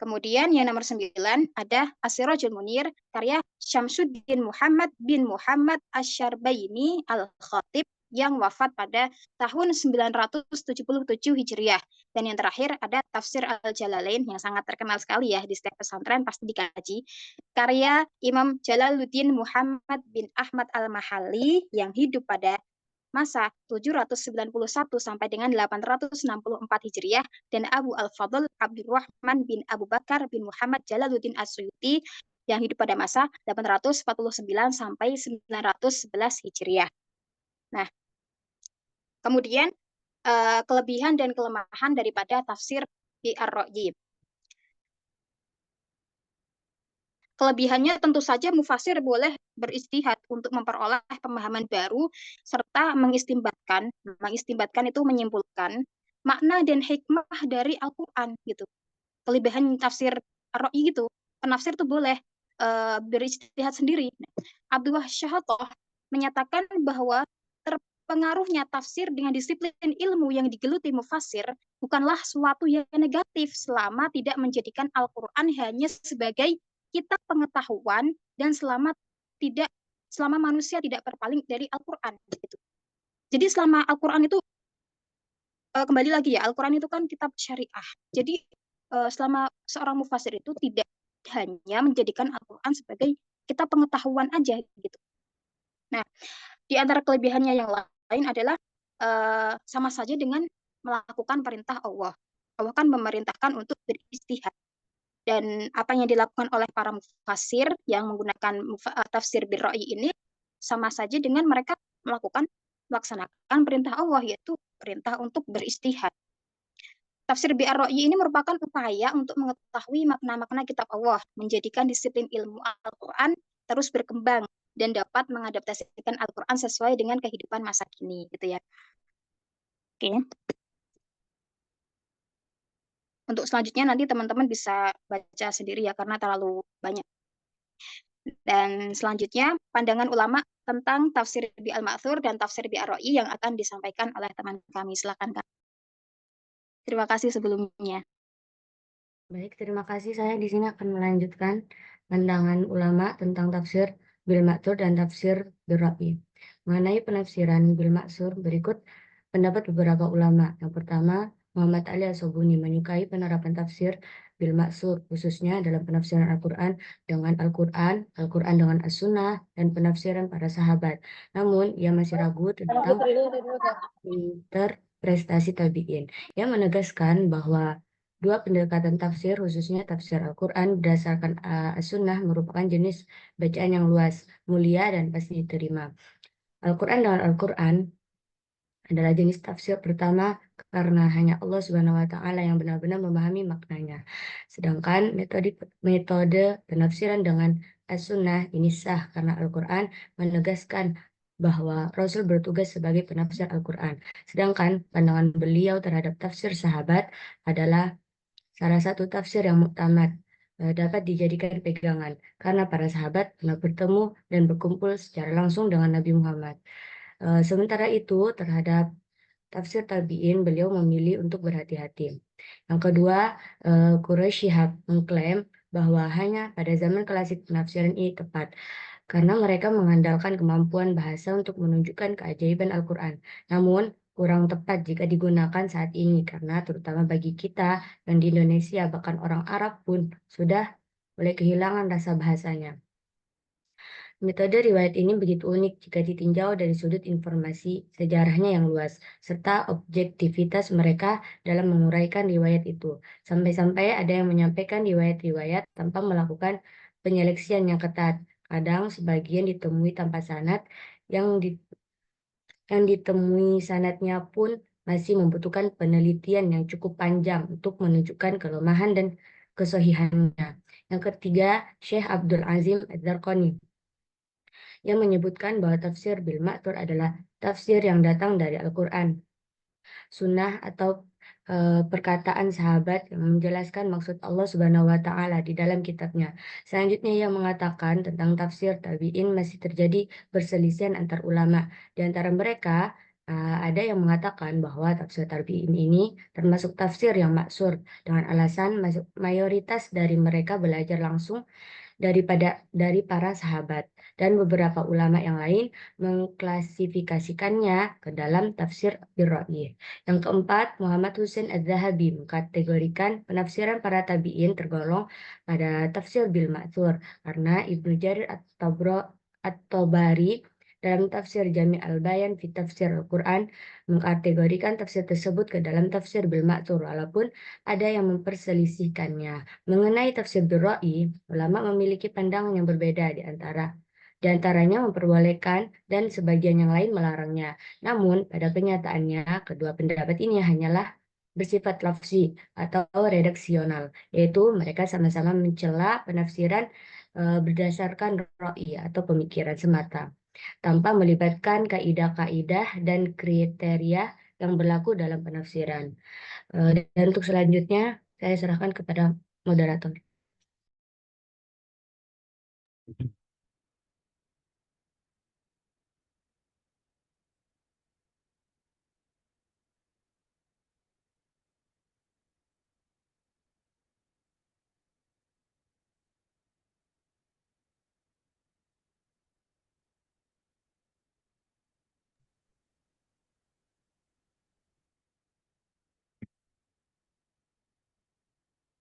Kemudian yang nomor 9 ada As-Sirajul Munir karya Syamsuddin Muhammad bin Muhammad Asy-Syarbaini Al-Khatib, yang wafat pada tahun 977 Hijriah. Dan yang terakhir ada Tafsir Al-Jalalain yang sangat terkenal sekali ya di setiap pesantren pasti dikaji, karya Imam Jalaluddin Muhammad bin Ahmad Al-Mahalli, yang hidup pada masa 791 sampai dengan 864 Hijriah, dan Abu Al-Fadl Abdurrahman bin Abu Bakar bin Muhammad Jalaluddin As-Suyuti, yang hidup pada masa 849 sampai 911 Hijriah. Nah, kemudian kelebihan dan kelemahan daripada tafsir bi Ar-Ra'yi. Kelebihannya tentu saja mufasir boleh beristihad untuk memperoleh pemahaman baru serta mengistimbatkan itu menyimpulkan makna dan hikmah dari Al-Qur'an gitu. Kelebihan tafsir Ar-Ra'yi gitu. Penafsir itu boleh beristihad sendiri. Abdullah Syahatoh menyatakan bahwa terpengaruhnya tafsir dengan disiplin ilmu yang digeluti mufasir bukanlah suatu yang negatif selama tidak menjadikan Al-Qur'an hanya sebagai kitab pengetahuan dan selama manusia tidak berpaling dari Al-Qur'an gitu. Jadi selama Al-Qur'an itu kembali lagi ya, Al-Qur'an itu kan kitab syariah. Jadi selama seorang mufasir itu tidak hanya menjadikan Al-Qur'an sebagai kitab pengetahuan aja gitu. Nah, di antara kelebihannya yang lain adalah sama saja dengan melakukan perintah Allah. Allah kan memerintahkan untuk beristihad. Dan apa yang dilakukan oleh para mufasir yang menggunakan tafsir bir Ra'yi ini sama saja dengan mereka melaksanakan perintah Allah, yaitu perintah untuk beristihad. Tafsir bir Ra'yi ini merupakan upaya untuk mengetahui makna-makna kitab Allah, menjadikan disiplin ilmu Al-Qur'an terus berkembang dan dapat mengadaptasikan Al-Qur'an sesuai dengan kehidupan masa kini gitu ya. Oke. Untuk selanjutnya nanti teman-teman bisa baca sendiri ya karena terlalu banyak. Dan selanjutnya pandangan ulama tentang tafsir bi Al-Ma'thur dan tafsir bi Ar-Ra'yi yang akan disampaikan oleh teman kami. Silakan Kak. Terima kasih sebelumnya. Baik, terima kasih. Saya di sini akan melanjutkan pandangan ulama tentang tafsir bil Ma'thur dan tafsir bil Ra'yi. Mengenai penafsiran bil Ma'thur berikut pendapat beberapa ulama. Yang pertama, Muhammad Ali As-Sobuni menyukai penerapan tafsir bil Ma'thur, khususnya dalam penafsiran Al-Quran dengan Al-Quran, Al-Quran dengan As-Sunnah, dan penafsiran para sahabat. Namun, ia masih ragu tentang interpretasi tabi'in. Ia menegaskan bahwa dua pendekatan tafsir, khususnya tafsir Al-Quran berdasarkan As-Sunnah, merupakan jenis bacaan yang luas, mulia, dan pasti diterima. Al-Quran dengan Al-Quran adalah jenis tafsir pertama karena hanya Allah Subhanahu wa Ta'ala yang benar-benar memahami maknanya. Sedangkan metode penafsiran dengan As-Sunnah ini sah karena Al-Quran menegaskan bahwa Rasul bertugas sebagai penafsir Al-Quran. Sedangkan pandangan beliau terhadap tafsir sahabat adalah salah satu tafsir yang muktamad, dapat dijadikan pegangan karena para sahabat pernah bertemu dan berkumpul secara langsung dengan Nabi Muhammad. Sementara itu terhadap tafsir tabi'in beliau memilih untuk berhati-hati. Yang kedua, Quraisy Shihab mengklaim bahwa hanya pada zaman klasik penafsiran ini tepat karena mereka mengandalkan kemampuan bahasa untuk menunjukkan keajaiban Al-Quran. Namun, kurang tepat jika digunakan saat ini karena terutama bagi kita yang di Indonesia bahkan orang Arab pun sudah mulai kehilangan rasa bahasanya. Metode riwayat ini begitu unik jika ditinjau dari sudut informasi sejarahnya yang luas, serta objektivitas mereka dalam menguraikan riwayat itu. Sampai-sampai ada yang menyampaikan riwayat-riwayat tanpa melakukan penyeleksian yang ketat. Kadang sebagian ditemui tanpa sanad, yang, yang ditemui sanadnya pun masih membutuhkan penelitian yang cukup panjang untuk menunjukkan kelemahan dan kesohihannya. Yang ketiga, Syekh Abdul Azim Az-Zarqani yang menyebutkan bahwa tafsir bil ma'thur adalah tafsir yang datang dari Al-Quran, sunnah atau perkataan sahabat yang menjelaskan maksud Allah Subhanahu wa Ta'ala di dalam kitabnya. Selanjutnya ia mengatakan tentang tafsir tabi'in masih terjadi perselisihan antar ulama. Di antara mereka ada yang mengatakan bahwa tafsir tabi'in ini termasuk tafsir yang maksur dengan alasan mayoritas dari mereka belajar langsung dari para sahabat, dan beberapa ulama yang lain mengklasifikasikannya ke dalam tafsir bir-ra'yi. Yang keempat, Muhammad Husain Az-Zahabi mengkategorikan penafsiran para tabi'in tergolong pada tafsir bil ma'thur karena Ibnu Jarir At-Tabari dalam tafsir Jami' al-Bayan fi tafsir Al-Quran mengkategorikan tafsir tersebut ke dalam tafsir bil ma'thur walaupun ada yang memperselisihkannya. Mengenai tafsir bir-ra'yi, ulama memiliki pandangan yang berbeda di antaranya memperbolehkan dan sebagian yang lain melarangnya. Namun, pada kenyataannya, kedua pendapat ini hanyalah bersifat lafzi atau redaksional, yaitu mereka sama-sama mencela penafsiran berdasarkan ra'yi atau pemikiran semata, tanpa melibatkan kaidah-kaidah dan kriteria yang berlaku dalam penafsiran. Dan untuk selanjutnya, saya serahkan kepada moderator.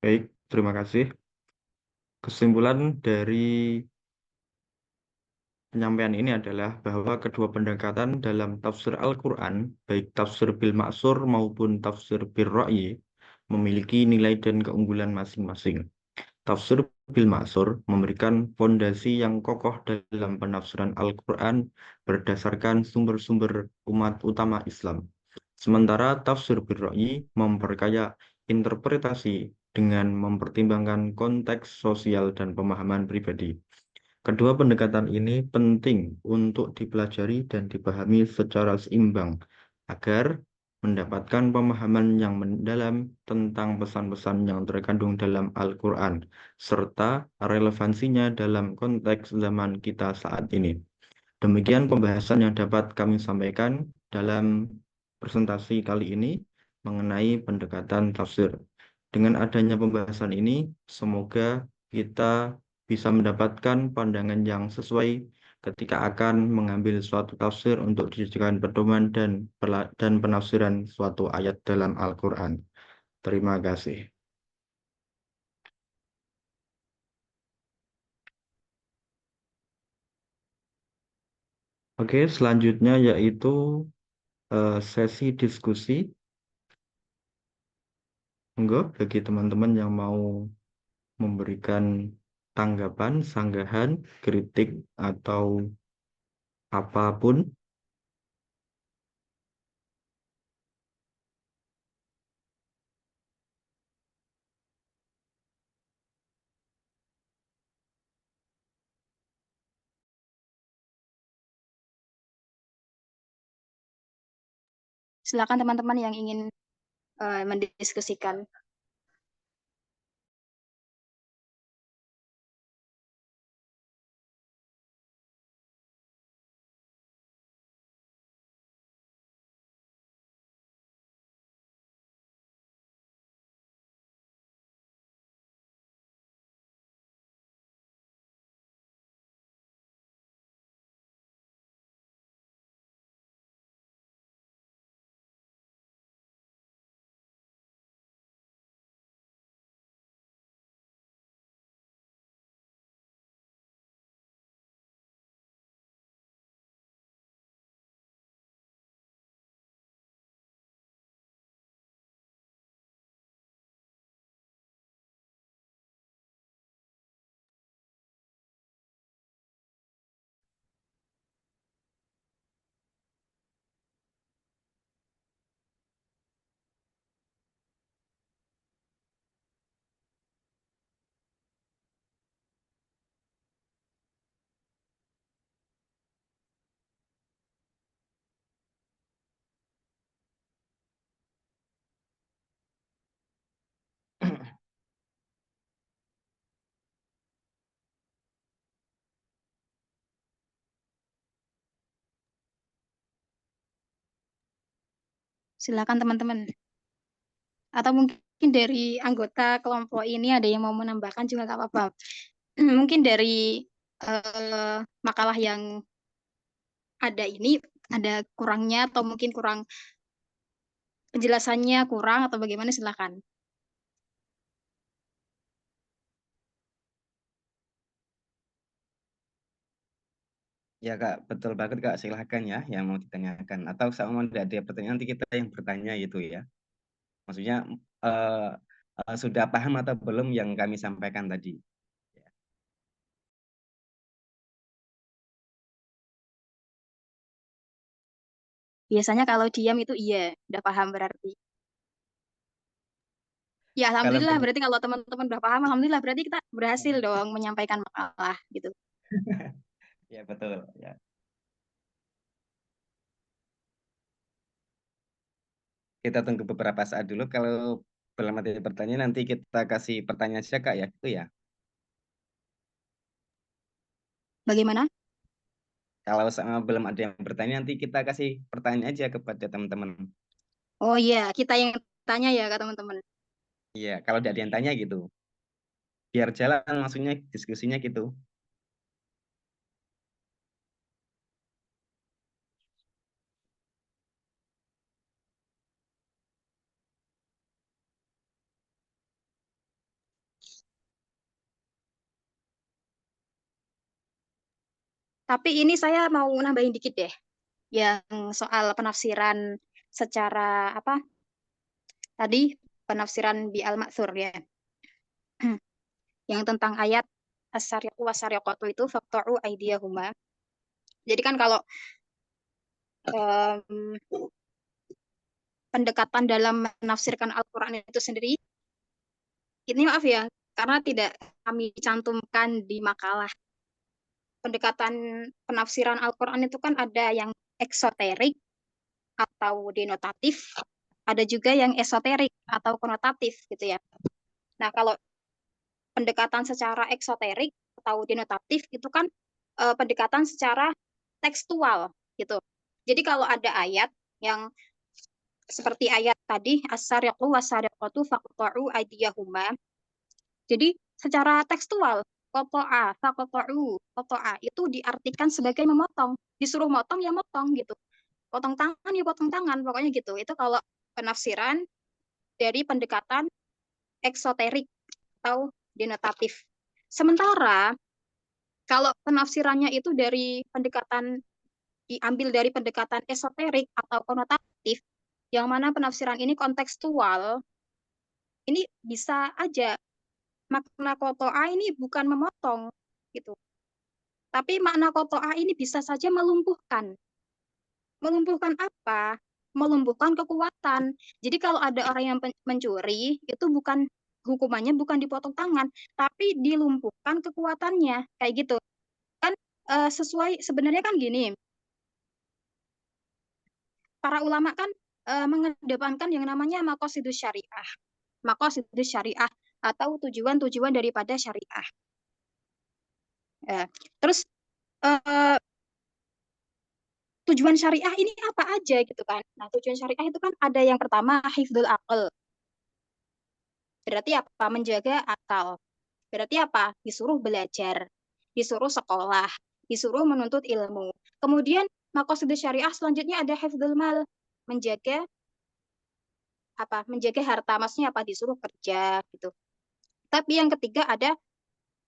Baik, terima kasih. Kesimpulan dari penyampaian ini adalah bahwa kedua pendekatan dalam tafsir Al-Quran, baik tafsir bil maksur maupun tafsir bil ra'yi, memiliki nilai dan keunggulan masing-masing. Tafsir bil maksur memberikan fondasi yang kokoh dalam penafsiran Al-Quran berdasarkan sumber-sumber umat utama Islam. Sementara tafsir bil ra'yi memperkaya interpretasi dengan mempertimbangkan konteks sosial dan pemahaman pribadi. Kedua pendekatan ini penting untuk dipelajari dan dipahami secara seimbang agar mendapatkan pemahaman yang mendalam tentang pesan-pesan yang terkandung dalam Al-Quran serta relevansinya dalam konteks zaman kita saat ini. Demikian pembahasan yang dapat kami sampaikan dalam presentasi kali ini mengenai pendekatan tafsir. Dengan adanya pembahasan ini, semoga kita bisa mendapatkan pandangan yang sesuai ketika akan mengambil suatu tafsir untuk dijadikan pedoman dan penafsiran suatu ayat dalam Al-Quran. Terima kasih. Oke, selanjutnya yaitu sesi diskusi. Monggo bagi teman-teman yang mau memberikan tanggapan, sanggahan, kritik, atau apapun. Silakan teman-teman yang ingin mendiskusikan. Silakan teman-teman. Atau mungkin dari anggota kelompok ini ada yang mau menambahkan juga nggak apa-apa. Mungkin dari makalah yang ada ini ada kurangnya atau mungkin kurang penjelasannya kurang atau bagaimana, silakan. Ya Kak, betul banget Kak, silahkan ya yang mau ditanyakan. Atau sama ada pertanyaan nanti kita yang bertanya itu ya. Maksudnya eh, sudah paham atau belum yang kami sampaikan tadi? Biasanya kalau diam itu iya, udah paham berarti. Ya, Kalau alhamdulillah belum, berarti kalau teman-teman udah paham, alhamdulillah berarti kita berhasil dong menyampaikan makalah gitu. ya betul ya. Kita tunggu beberapa saat dulu. Kalau belum ada yang bertanya nanti kita kasih pertanyaan saja Kak ya, itu ya. Bagaimana? Kalau belum ada yang bertanya nanti kita kasih pertanyaan aja kepada teman-teman. Oh iya, kita yang tanya ya ke teman-teman. Iya, kalau tidak ada yang tanya gitu. Biar jalan maksudnya diskusinya gitu. Tapi ini saya mau nambahin dikit deh, yang soal penafsiran secara apa tadi, penafsiran bi al-ma'thur ya. Yang tentang ayat as-sariqu was-sariqatu itu faqta'u aydiyahuma. Jadi kan kalau em, pendekatan dalam menafsirkan Al-Qur'an itu sendiri, ini maaf ya, karena tidak kami cantumkan di makalah. Pendekatan penafsiran Al-Qur'an itu kan ada yang eksoterik atau denotatif, ada juga yang esoterik atau konotatif gitu ya. Nah, kalau pendekatan secara eksoterik atau denotatif itu kan pendekatan secara tekstual gitu. Jadi kalau ada ayat yang seperti ayat tadi as-sariqu was-sariqatu faqta'u aydiyahuma. Jadi secara tekstual qata'a faqta'u qata'a itu diartikan sebagai memotong, disuruh motong ya motong gitu. Potong tangan ya potong tangan, pokoknya gitu. Itu kalau penafsiran dari pendekatan eksoterik atau denotatif. Sementara kalau penafsirannya itu dari pendekatan diambil dari pendekatan esoterik atau konotatif, yang mana penafsiran ini kontekstual, ini bisa aja makna kotoa ini bukan memotong gitu. Tapi makna kotoa ini bisa saja melumpuhkan. Melumpuhkan apa? Melumpuhkan kekuatan. Jadi kalau ada orang yang mencuri, itu bukan hukumannya bukan dipotong tangan, tapi dilumpuhkan kekuatannya. Kayak gitu. Kan sesuai sebenarnya kan gini. Para ulama kan mengedepankan yang namanya maqasidus syariah. Maqasidus syariah atau tujuan-tujuan daripada syariah. Terus tujuan syariah ini apa aja gitu kan? Nah, tujuan syariah itu kan ada yang pertama hifdzul aql. Berarti apa? Menjaga akal. Berarti apa? Disuruh belajar, disuruh sekolah, disuruh menuntut ilmu. Kemudian maqasidus syariah selanjutnya ada hifdzul mal, menjaga apa? Menjaga harta, maksudnya apa? Disuruh kerja gitu. Tapi yang ketiga ada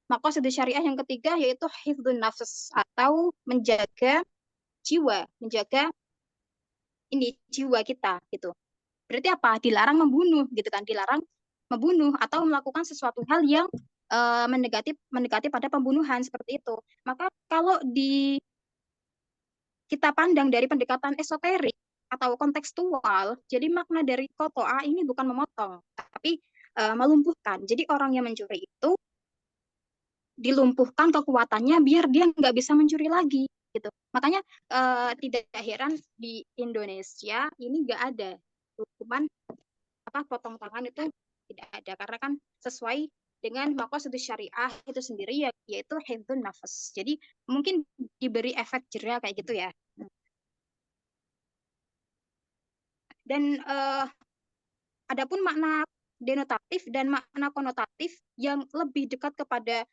maqasidus syariah yang ketiga yaitu hifdzun nafs atau menjaga jiwa, menjaga ini jiwa kita gitu. Berarti apa? Dilarang membunuh gitu kan? Dilarang membunuh atau melakukan sesuatu hal yang mendekati pada pembunuhan seperti itu. Maka kalau kita pandang dari pendekatan esoterik atau kontekstual, jadi makna dari kotoa ini bukan memotong, tapi melumpuhkan. Jadi orang yang mencuri itu dilumpuhkan kekuatannya biar dia nggak bisa mencuri lagi gitu. Makanya tidak heran di Indonesia ini nggak ada hukuman apa potong tangan itu tidak ada karena kan sesuai dengan maqasidus syariah itu sendiri yaitu hifdzun nafas. Jadi mungkin diberi efek jera kayak gitu ya. Dan adapun makna denotatif dan makna konotatif yang lebih dekat kepada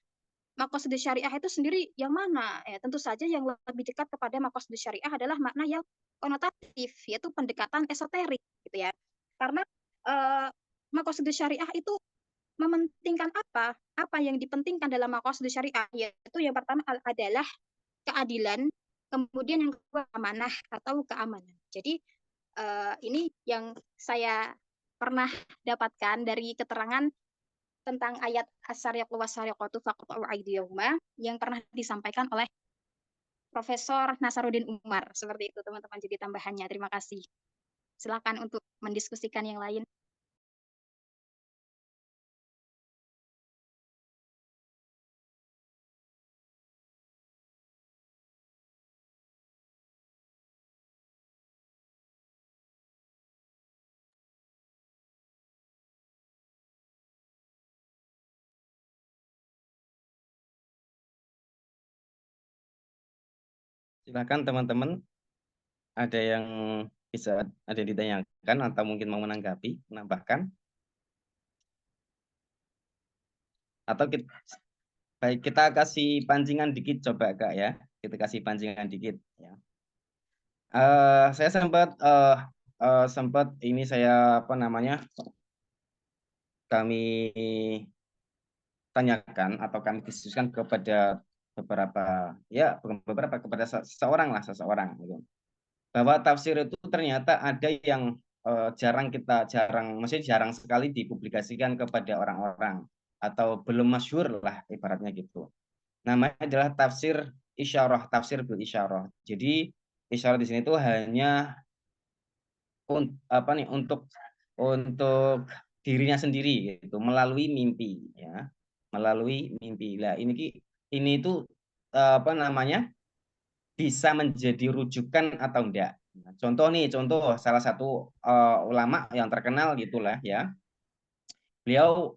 maqasidus syariah itu sendiri yang mana? Tentu saja yang lebih dekat kepada maqasidus syariah adalah makna yang konotatif, yaitu pendekatan esoterik gitu ya. Karena maqasidus syariah itu mementingkan apa? Apa yang dipentingkan dalam maqasidus syariah? Yaitu yang pertama adalah keadilan, kemudian yang kedua amanah atau keamanan. Jadi ini yang saya pernah dapatkan dari keterangan tentang ayat as-sariqu was-sariqatu faqta'u aydiyahuma yang pernah disampaikan oleh Profesor Nasaruddin Umar. Seperti itu teman-teman, jadi tambahannya. Terima kasih. Silakan untuk mendiskusikan yang lain. Silakan teman-teman, ada yang bisa ada yang ditanyakan atau mungkin mau menanggapi, menambahkan, atau baik kita kasih pancingan dikit coba Kak ya, kita kasih pancingan dikit ya. Saya sempat ini saya apa namanya kami tanyakan atau kami diskusikan kepada beberapa kepada seseorang gitu. Bahwa tafsir itu ternyata ada yang maksudnya jarang sekali dipublikasikan kepada orang-orang atau belum masyhur lah ibaratnya gitu. Namanya adalah tafsir isyarah, tafsir bil isyarah. Jadi isyarah di sini itu hanya untuk dirinya sendiri gitu, melalui mimpi ya, melalui mimpi. Lah ini itu apa namanya bisa menjadi rujukan atau enggak. Nah, contoh salah satu ulama yang terkenal gitulah ya. Beliau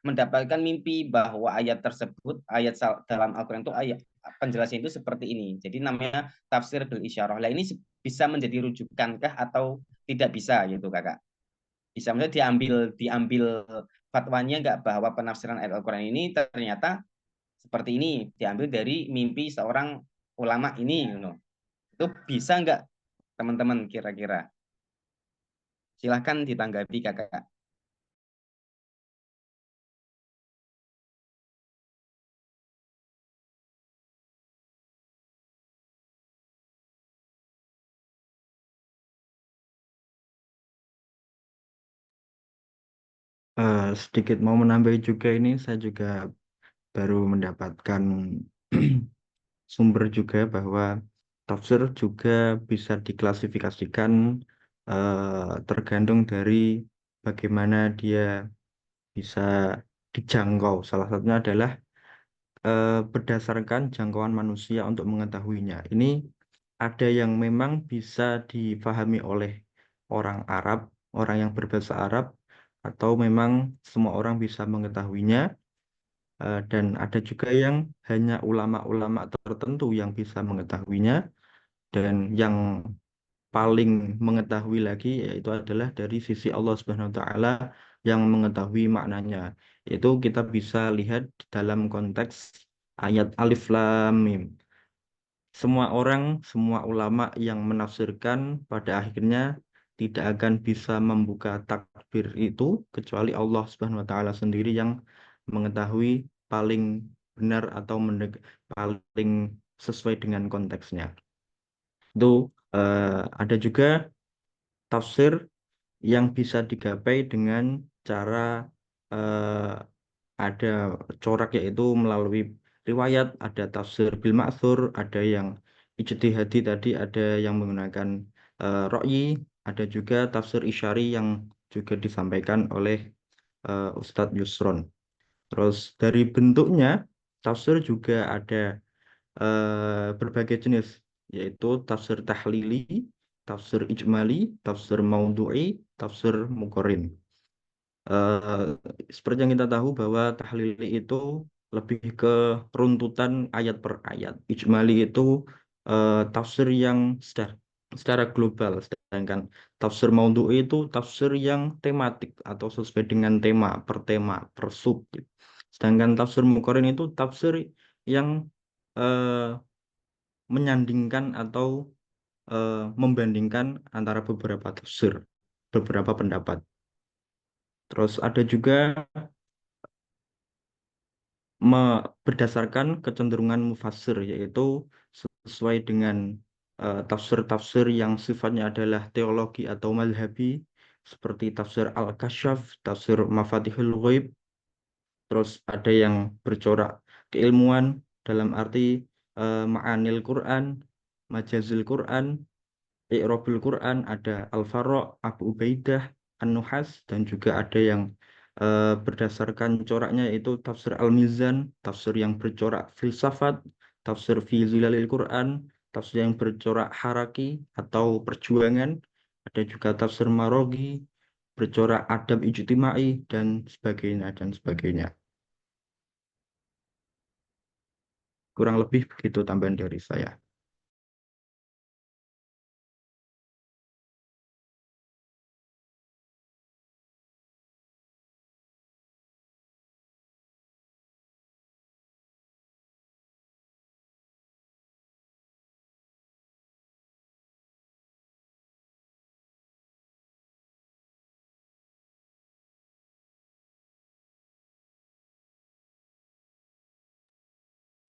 mendapatkan mimpi bahwa ayat tersebut, ayat dalam Al-Qur'an itu ayat penjelasan itu seperti ini. Jadi namanya tafsir bil isyarah. Lah ini bisa menjadi rujukankah atau tidak bisa gitu Kakak? Bisa misalnya diambil fatwanya enggak bahwa penafsiran ayat Al-Qur'an ini ternyata seperti ini, diambil dari mimpi seorang ulama ini you know. Itu bisa enggak teman-teman kira-kira? Silahkan ditanggapi Kakak. Sedikit mau menambahi juga ini, saya juga baru mendapatkan sumber juga bahwa tafsir juga bisa diklasifikasikan tergantung dari bagaimana dia bisa dijangkau. Salah satunya adalah berdasarkan jangkauan manusia untuk mengetahuinya. Ini ada yang memang bisa difahami oleh orang Arab, orang yang berbahasa Arab, atau memang semua orang bisa mengetahuinya. Dan ada juga yang hanya ulama-ulama tertentu yang bisa mengetahuinya, dan yang paling mengetahui lagi yaitu adalah dari sisi Allah Subhanahu wa taala yang mengetahui maknanya. Itu kita bisa lihat dalam konteks ayat Alif Lam Mim. Semua orang, semua ulama yang menafsirkan pada akhirnya tidak akan bisa membuka takbir itu kecuali Allah Subhanahu wa taala sendiri yang mengetahui paling benar atau paling sesuai dengan konteksnya. Itu ada juga tafsir yang bisa digapai dengan cara eh, ada corak, yaitu melalui riwayat, ada tafsir bil ma'thur, ada yang ijtihadi tadi, ada yang menggunakan ra'yi, ada juga tafsir isyari yang juga disampaikan oleh Ustadz Yusron. Terus dari bentuknya tafsir juga ada berbagai jenis, yaitu tafsir tahlili, tafsir ijmali, tafsir maudhu'i, tafsir muqarrin. Eh, Seperti yang kita tahu bahwa tahlili itu lebih ke runtutan ayat per ayat. Ijmali itu tafsir yang secara global, sedangkan tafsir maudhu'i itu tafsir yang tematik atau sesuai dengan tema, per sub, gitu. Sedangkan tafsir muqarrin itu tafsir yang eh, menyandingkan atau membandingkan antara beberapa tafsir, beberapa pendapat. Terus ada juga berdasarkan kecenderungan mufassir, yaitu sesuai dengan tafsir-tafsir yang sifatnya adalah teologi atau madhabi, seperti tafsir Al-Kasyaf, tafsir Mafatihul Ghaib. Terus ada yang bercorak keilmuan dalam arti ma'anil Quran, majazil Quran, I'rabul Quran, ada Al-Farra, Abu Ubaidah, An-Nuhas, dan juga ada yang berdasarkan coraknya yaitu tafsir Al-Mizan, tafsir yang bercorak filsafat, tafsir fi zilalil Quran, tafsir yang bercorak haraki atau perjuangan, ada juga tafsir Marogi, bercorak adab ijtimai, dan sebagainya, dan sebagainya. Kurang lebih begitu tambahan dari saya.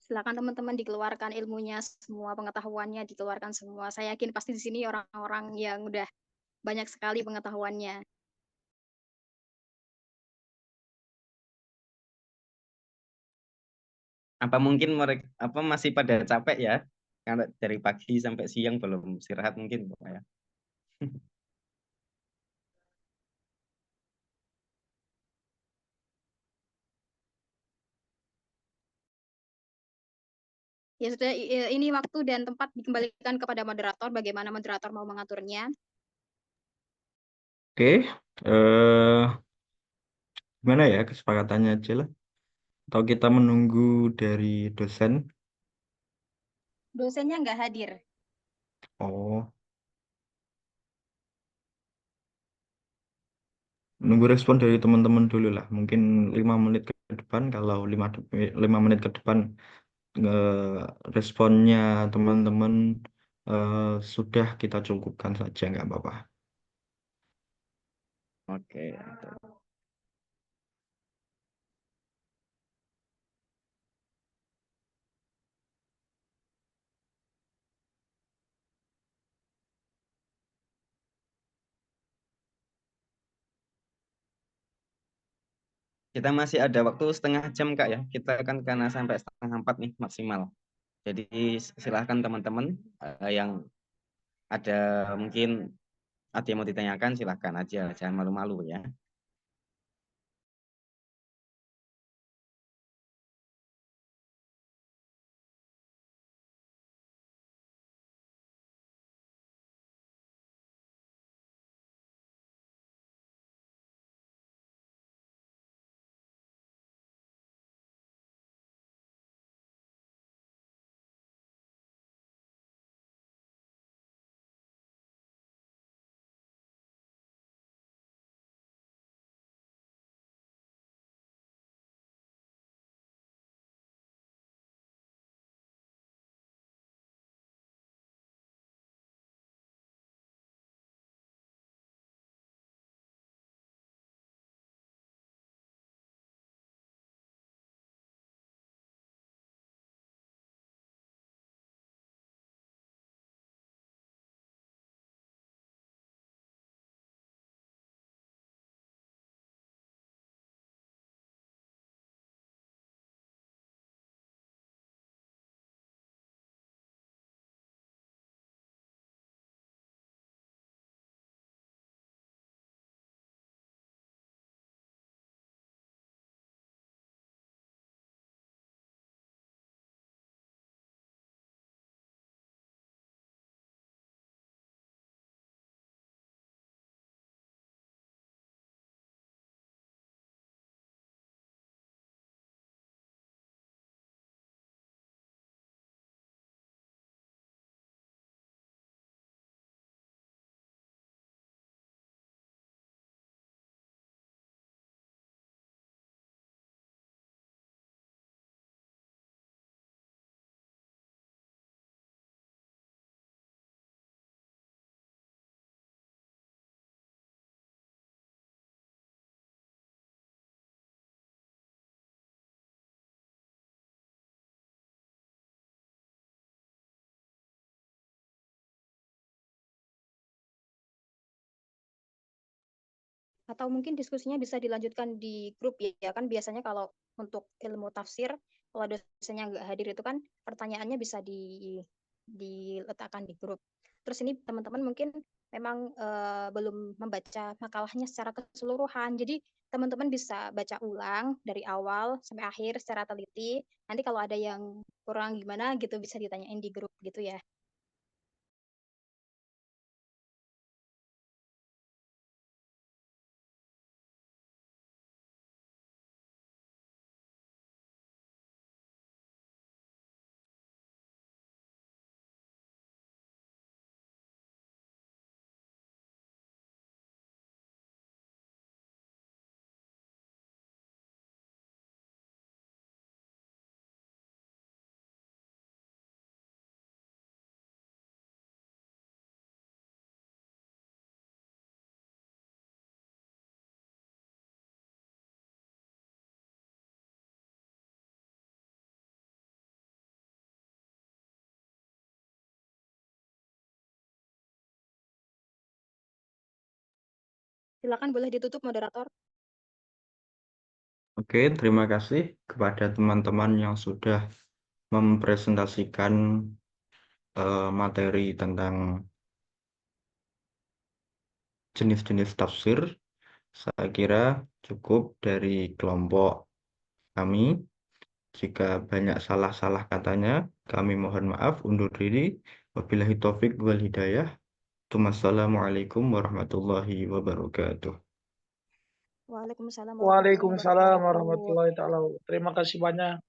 Silakan teman-teman dikeluarkan ilmunya semua, pengetahuannya dikeluarkan semua. Saya yakin pasti di sini orang-orang yang udah banyak sekali pengetahuannya. Apa mungkin mereka masih pada capek ya? Karena dari pagi sampai siang belum istirahat mungkin, Pak, ya. Ya sudah, ini waktu dan tempat dikembalikan kepada moderator. Bagaimana moderator mau mengaturnya? Oke, eh gimana ya kesepakatannya aja lah. Atau kita menunggu dari dosen? Dosennya nggak hadir. Oh, nunggu respon dari teman-teman dulu lah. Mungkin 5 menit ke depan. Kalau 5 menit ke depan responnya teman-teman eh, sudah, kita cukupkan saja, nggak apa-apa. Oke. Kita masih ada waktu setengah jam, Kak, ya. Kita kan karena sampai setengah 4 nih maksimal. Jadi silahkan teman-teman yang ada mungkin ada yang mau ditanyakan, silahkan aja. Jangan malu-malu ya. Atau mungkin diskusinya bisa dilanjutkan di grup ya kan biasanya kalau untuk ilmu tafsir kalau dosennya nggak hadir itu kan pertanyaannya bisa diletakkan di grup. Terus ini teman-teman mungkin memang belum membaca makalahnya secara keseluruhan. Jadi teman-teman bisa baca ulang dari awal sampai akhir secara teliti. Nanti kalau ada yang kurang gimana gitu bisa ditanyain di grup gitu ya. Silakan boleh ditutup moderator. Oke, terima kasih kepada teman-teman yang sudah mempresentasikan materi tentang jenis-jenis tafsir. Saya kira cukup dari kelompok kami. Jika banyak salah-salah katanya, kami mohon maaf, undur diri. Wabillahi taufik wal hidayah. Wassalamualaikum warahmatullahi wabarakatuh. Waalaikumsalam Waalaikumsalam wabarakatuh. warahmatullahi taala. Terima kasih banyak.